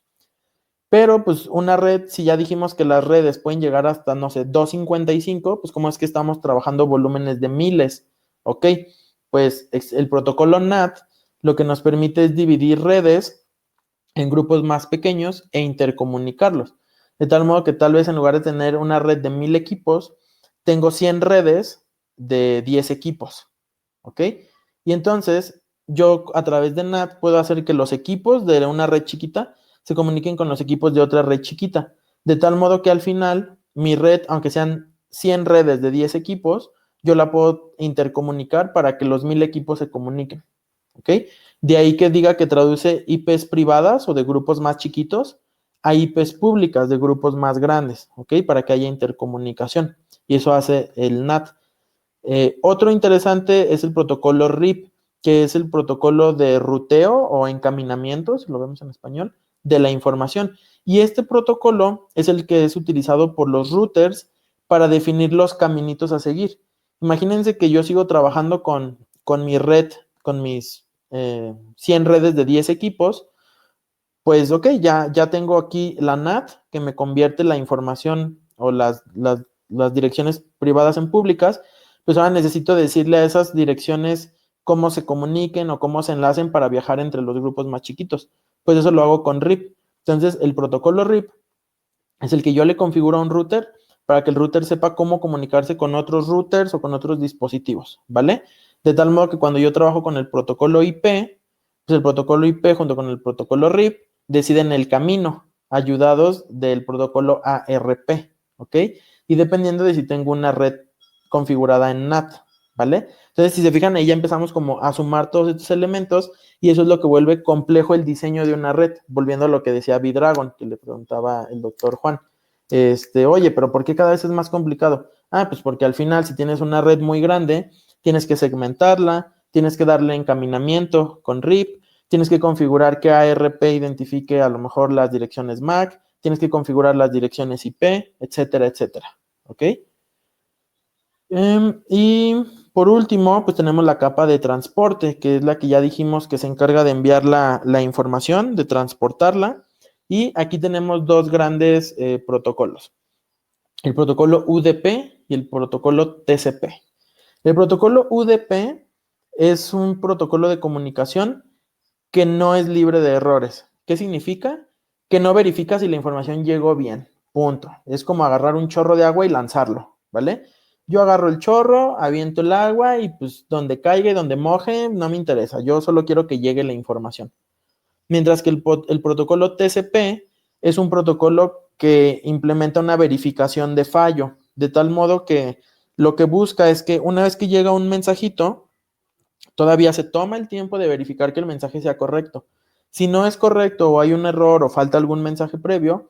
Pero, pues, una red, si ya dijimos que las redes pueden llegar hasta, no sé, 255, pues, ¿cómo es que estamos trabajando volúmenes de miles? Ok, pues, el protocolo NAT lo que nos permite es dividir redes en grupos más pequeños e intercomunicarlos. De tal modo que tal vez en lugar de tener una red de 1000 equipos, tengo 100 redes de 10 equipos. ¿Ok? Y entonces yo a través de NAT puedo hacer que los equipos de una red chiquita se comuniquen con los equipos de otra red chiquita. De tal modo que al final mi red, aunque sean 100 redes de 10 equipos, yo la puedo intercomunicar para que los 1000 equipos se comuniquen. ¿Ok? De ahí que diga que traduce IPs privadas o de grupos más chiquitos a IPs públicas de grupos más grandes, ¿ok? Para que haya intercomunicación. Y eso hace el NAT. Otro interesante es el protocolo RIP, que es el protocolo de ruteo o encaminamiento, si lo vemos en español, de la información. Y este protocolo es el que es utilizado por los routers para definir los caminitos a seguir. Imagínense que yo sigo trabajando con mi red, con mis 100 redes de 10 equipos, pues ok, ya tengo aquí la NAT que me convierte la información o las direcciones privadas en públicas, pues ahora necesito decirle a esas direcciones cómo se comuniquen o cómo se enlacen para viajar entre los grupos más chiquitos. Pues eso lo hago con RIP. Entonces, el protocolo RIP es el que yo le configuro a un router para que el router sepa cómo comunicarse con otros routers o con otros dispositivos, ¿vale? De tal modo que cuando yo trabajo con el protocolo IP, pues el protocolo IP junto con el protocolo RIP deciden el camino, ayudados del protocolo ARP, ¿ok? Y dependiendo de si tengo una red configurada en NAT, ¿vale? Entonces, si se fijan, ahí ya empezamos como a sumar todos estos elementos y eso es lo que vuelve complejo el diseño de una red, volviendo a lo que decía V-Dragon, que le preguntaba el doctor Juan. Oye, pero ¿por qué cada vez es más complicado? Ah, pues porque al final, si tienes una red muy grande, tienes que segmentarla, tienes que darle encaminamiento con RIP, tienes que configurar que ARP identifique a lo mejor las direcciones MAC, tienes que configurar las direcciones IP, etcétera, etcétera. ¿Ok? Y por último, pues tenemos la capa de transporte, que es la que ya dijimos que se encarga de enviar la información, de transportarla. Y aquí tenemos dos grandes protocolos. El protocolo UDP y el protocolo TCP. El protocolo UDP es un protocolo de comunicación que no es libre de errores. ¿Qué significa? Que no verifica si la información llegó bien. Punto. Es como agarrar un chorro de agua y lanzarlo, ¿vale? Yo agarro el chorro, aviento el agua y pues donde caiga y donde moje, no me interesa. Yo solo quiero que llegue la información. Mientras que el protocolo TCP es un protocolo que implementa una verificación de fallo, de tal modo que lo que busca es que una vez que llega un mensajito, todavía se toma el tiempo de verificar que el mensaje sea correcto. Si no es correcto o hay un error o falta algún mensaje previo,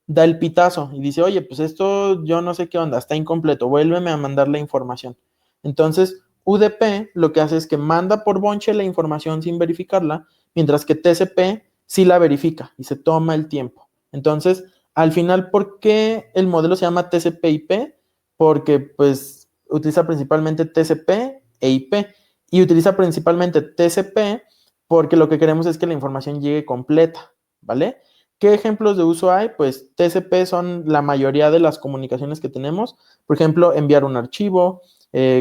da el pitazo y dice, oye, pues esto yo no sé qué onda, está incompleto, vuélveme a mandar la información. Entonces, UDP lo que hace es que manda por bonche la información sin verificarla, mientras que TCP sí la verifica y se toma el tiempo. Entonces, al final, ¿por qué el modelo se llama TCP/IP? Porque pues utiliza principalmente TCP e IP y utiliza principalmente TCP porque lo que queremos es que la información llegue completa, ¿vale? ¿Qué ejemplos de uso hay? Pues TCP son la mayoría de las comunicaciones que tenemos. Por ejemplo, enviar un archivo,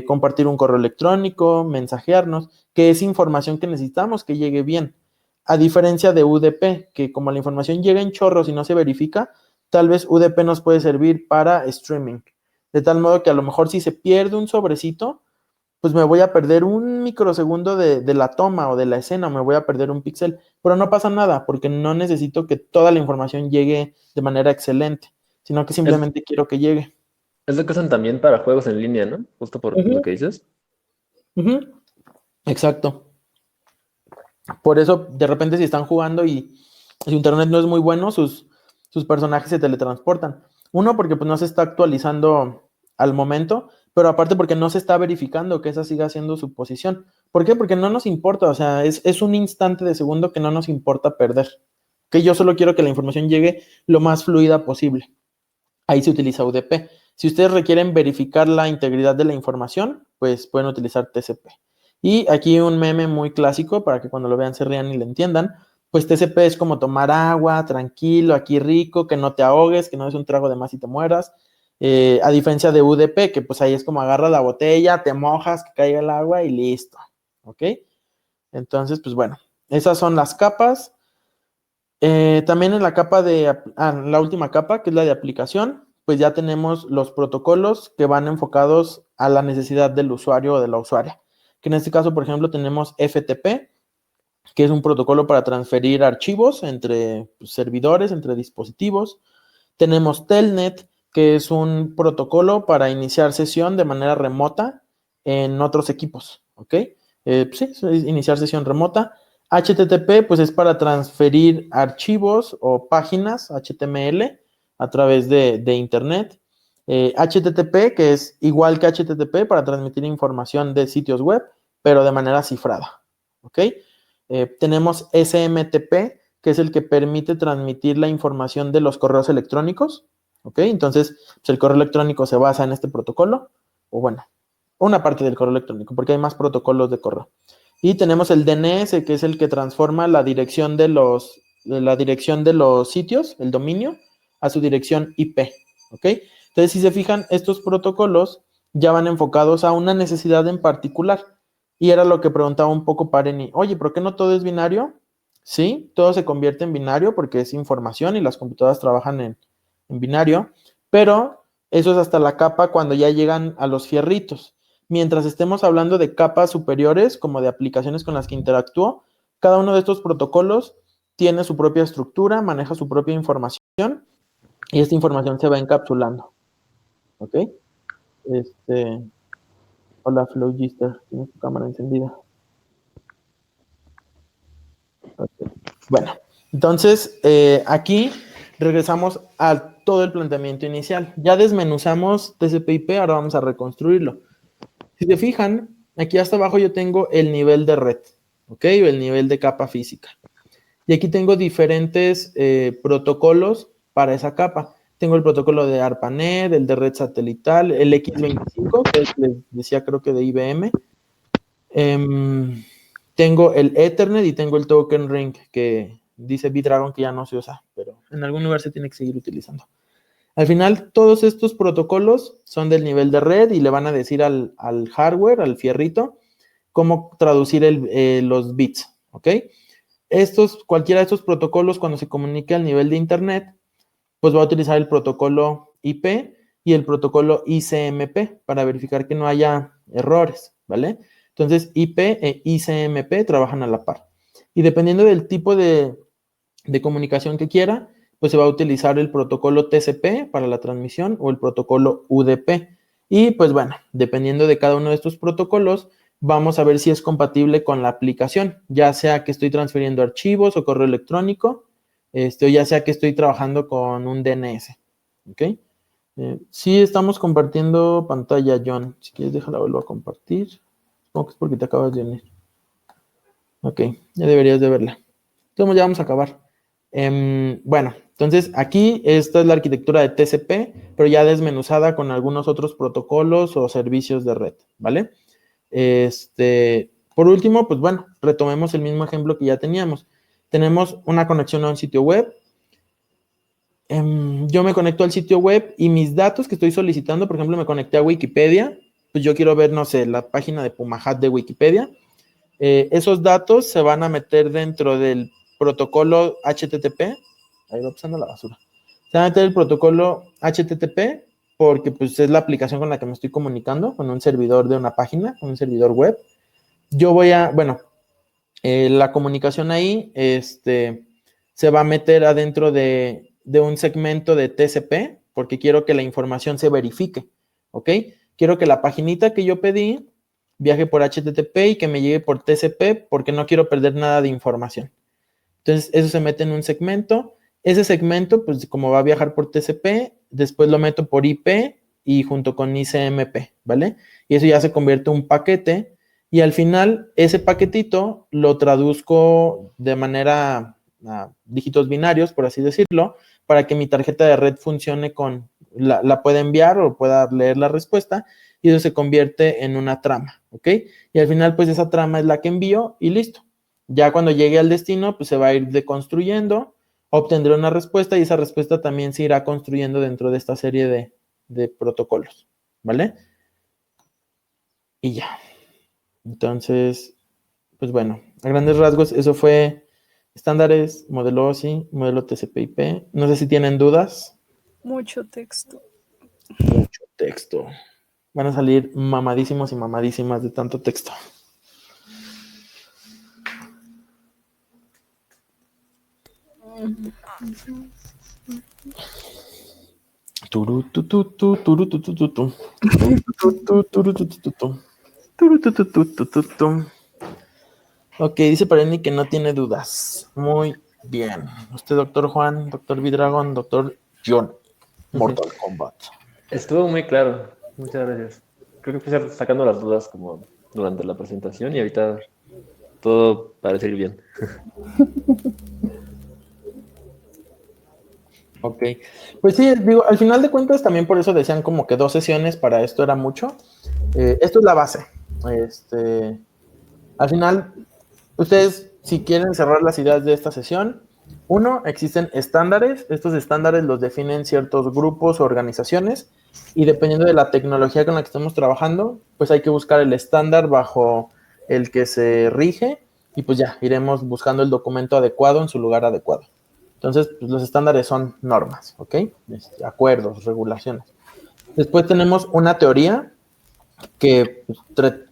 compartir un correo electrónico, mensajearnos, que es información que necesitamos que llegue bien. A diferencia de UDP, que como la información llega en chorros y no se verifica, tal vez UDP nos puede servir para streaming. De tal modo que a lo mejor si se pierde un sobrecito, pues me voy a perder un microsegundo de la toma o de la escena, o me voy a perder un píxel, pero no pasa nada, porque no necesito que toda la información llegue de manera excelente, sino que simplemente quiero que llegue. Es lo que usan también para juegos en línea, ¿no? Justo por lo que dices. Exacto. Por eso, de repente, si están jugando y su internet no es muy bueno, sus personajes se teletransportan. Uno, porque pues no se está actualizando al momento, pero aparte porque no se está verificando que esa siga siendo su posición. ¿Por qué? Porque no nos importa, o sea, es un instante de segundo que no nos importa perder. Que yo solo quiero que la información llegue lo más fluida posible. Ahí se utiliza UDP. Si ustedes requieren verificar la integridad de la información, pues pueden utilizar TCP. Y aquí un meme muy clásico para que cuando lo vean se rían y lo entiendan. Pues TCP es como tomar agua, tranquilo, aquí rico, que no te ahogues, que no es un trago de más y te mueras. A diferencia de UDP, que pues ahí es como agarras la botella, te mojas, que caiga el agua y listo. ¿Ok? Entonces, pues bueno, esas son las capas. También en la capa la última capa, que es la de aplicación, pues ya tenemos los protocolos que van enfocados a la necesidad del usuario o de la usuaria. Que en este caso, por ejemplo, tenemos FTP, que es un protocolo para transferir archivos entre servidores, entre dispositivos. Tenemos Telnet, que es un protocolo para iniciar sesión de manera remota en otros equipos, ¿ok? Pues sí, es iniciar sesión remota. HTTP, pues es para transferir archivos o páginas HTML a través de internet. HTTP, que es igual que HTTP para transmitir información de sitios web, pero de manera cifrada, ¿ok? Tenemos SMTP, que es el que permite transmitir la información de los correos electrónicos, ¿ok? Entonces, pues el correo electrónico se basa en este protocolo, o bueno, una parte del correo electrónico, porque hay más protocolos de correo. Y tenemos el DNS, que es el que transforma la dirección de los sitios, el dominio, a su dirección IP, ¿ok? Entonces, si se fijan, estos protocolos ya van enfocados a una necesidad en particular. Y era lo que preguntaba un poco Pareni. Oye, ¿por qué no todo es binario? Sí, todo se convierte en binario porque es información y las computadoras trabajan en binario, pero eso es hasta la capa cuando ya llegan a los fierritos. Mientras estemos hablando de capas superiores, como de aplicaciones con las que interactúo, cada uno de estos protocolos tiene su propia estructura, maneja su propia información y esta información se va encapsulando. ¿Ok? Hola, Flowgister, tienes tu cámara encendida. Okay. Bueno, entonces aquí regresamos a todo el planteamiento inicial. Ya desmenuzamos TCP/IP, ahora vamos a reconstruirlo. Si se fijan, aquí hasta abajo yo tengo el nivel de red, ¿ok? O el nivel de capa física. Y aquí tengo diferentes protocolos para esa capa. Tengo el protocolo de ARPANET, el de red satelital, el X25, que les decía creo que de IBM. Tengo el Ethernet y tengo el Token Ring, que dice B-Dragon que ya no se usa, pero en algún lugar se tiene que seguir utilizando. Al final, todos estos protocolos son del nivel de red y le van a decir al hardware, al fierrito, cómo traducir los bits, ¿ok? Cualquiera de estos protocolos, cuando se comunique al nivel de internet, pues va a utilizar el protocolo IP y el protocolo ICMP para verificar que no haya errores, ¿vale? Entonces, IP e ICMP trabajan a la par. Y dependiendo del tipo de comunicación que quiera, pues se va a utilizar el protocolo TCP para la transmisión o el protocolo UDP. Y pues bueno, dependiendo de cada uno de estos protocolos, vamos a ver si es compatible con la aplicación, ya sea que estoy transfiriendo archivos o correo electrónico, o ya sea que estoy trabajando con un DNS. ¿Ok? Sí, estamos compartiendo pantalla, John. Si quieres, déjala vuelvo a compartir. Supongo que es porque te acabas de unir. Ok, ya deberías de verla. Entonces ya vamos a acabar. Bueno, entonces aquí esta es la arquitectura de TCP, pero ya desmenuzada con algunos otros protocolos o servicios de red, ¿vale? Por último, pues bueno, retomemos el mismo ejemplo que ya teníamos. Tenemos una conexión a un sitio web. Yo me conecto al sitio web y mis datos que estoy solicitando, por ejemplo, me conecté a Wikipedia, pues yo quiero ver, no sé, la página de Pumahat de Wikipedia. Esos datos se van a meter dentro del protocolo HTTP. Ahí va pasando la basura. Se va a meter el protocolo HTTP porque pues es la aplicación con la que me estoy comunicando, con un servidor de una página, con un servidor web. Yo voy a, bueno, la comunicación ahí se va a meter adentro de un segmento de TCP porque quiero que la información se verifique, ¿ok? Quiero que la paginita que yo pedí viaje por HTTP y que me llegue por TCP porque no quiero perder nada de información. Entonces, eso se mete en un segmento. Ese segmento, pues como va a viajar por TCP, después lo meto por IP y junto con ICMP, ¿vale? Y eso ya se convierte en un paquete y al final ese paquetito lo traduzco de manera dígitos binarios, por así decirlo, para que mi tarjeta de red funcione la pueda enviar o pueda leer la respuesta y eso se convierte en una trama, ¿ok? Y al final, pues esa trama es la que envío y listo. Ya cuando llegue al destino, pues se va a ir deconstruyendo, obtendré una respuesta y esa respuesta también se irá construyendo dentro de esta serie de protocolos, ¿vale? Y ya. Entonces, pues bueno, a grandes rasgos, eso fue estándares, modelo OSI, modelo TCP/IP. No sé si tienen dudas. Mucho texto. Mucho texto. Van a salir mamadísimos y mamadísimas de tanto texto. Ok, dice Pareni que no tiene dudas. Muy bien. Usted, doctor Juan, doctor Vidragon, doctor John, Mortal Kombat. Estuvo muy claro. Muchas gracias. Creo que fui sacando las dudas como durante la presentación y ahorita todo parece ir bien. Ok, pues sí, digo, al final de cuentas también por eso decían como que 2 sesiones para esto era mucho. Esto es la base. Al final, ustedes si quieren cerrar las ideas de esta sesión, uno, existen estándares. Estos estándares los definen ciertos grupos o organizaciones y dependiendo de la tecnología con la que estemos trabajando, pues hay que buscar el estándar bajo el que se rige y pues ya iremos buscando el documento adecuado en su lugar adecuado. Entonces, pues, los estándares son normas, ¿ok? Acuerdos, regulaciones. Después tenemos una teoría que pues,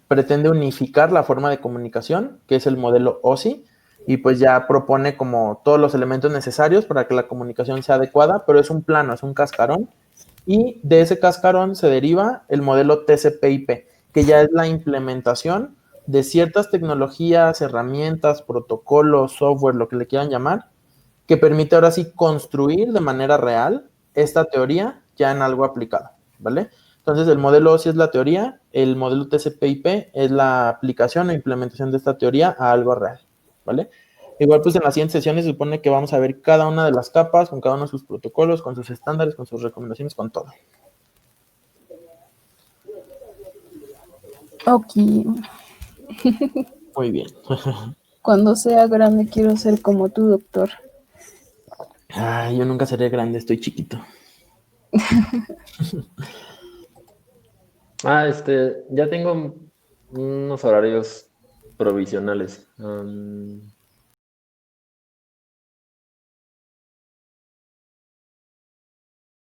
pretende unificar la forma de comunicación, que es el modelo OSI, y pues ya propone como todos los elementos necesarios para que la comunicación sea adecuada, pero es un plano, es un cascarón, y de ese cascarón se deriva el modelo TCP/IP, que ya es la implementación de ciertas tecnologías, herramientas, protocolos, software, lo que le quieran llamar, que permite ahora sí construir de manera real esta teoría ya en algo aplicado, ¿vale? Entonces el modelo OSI es la teoría, el modelo TCP/IP es la aplicación e implementación de esta teoría a algo real, ¿vale? Igual pues en las siguientes sesiones se supone que vamos a ver cada una de las capas, con cada uno de sus protocolos, con sus estándares, con sus recomendaciones, con todo. Ok. Muy bien. Cuando sea grande quiero ser como tu doctor. Ay, yo nunca seré grande, estoy chiquito. Ya tengo unos horarios provisionales.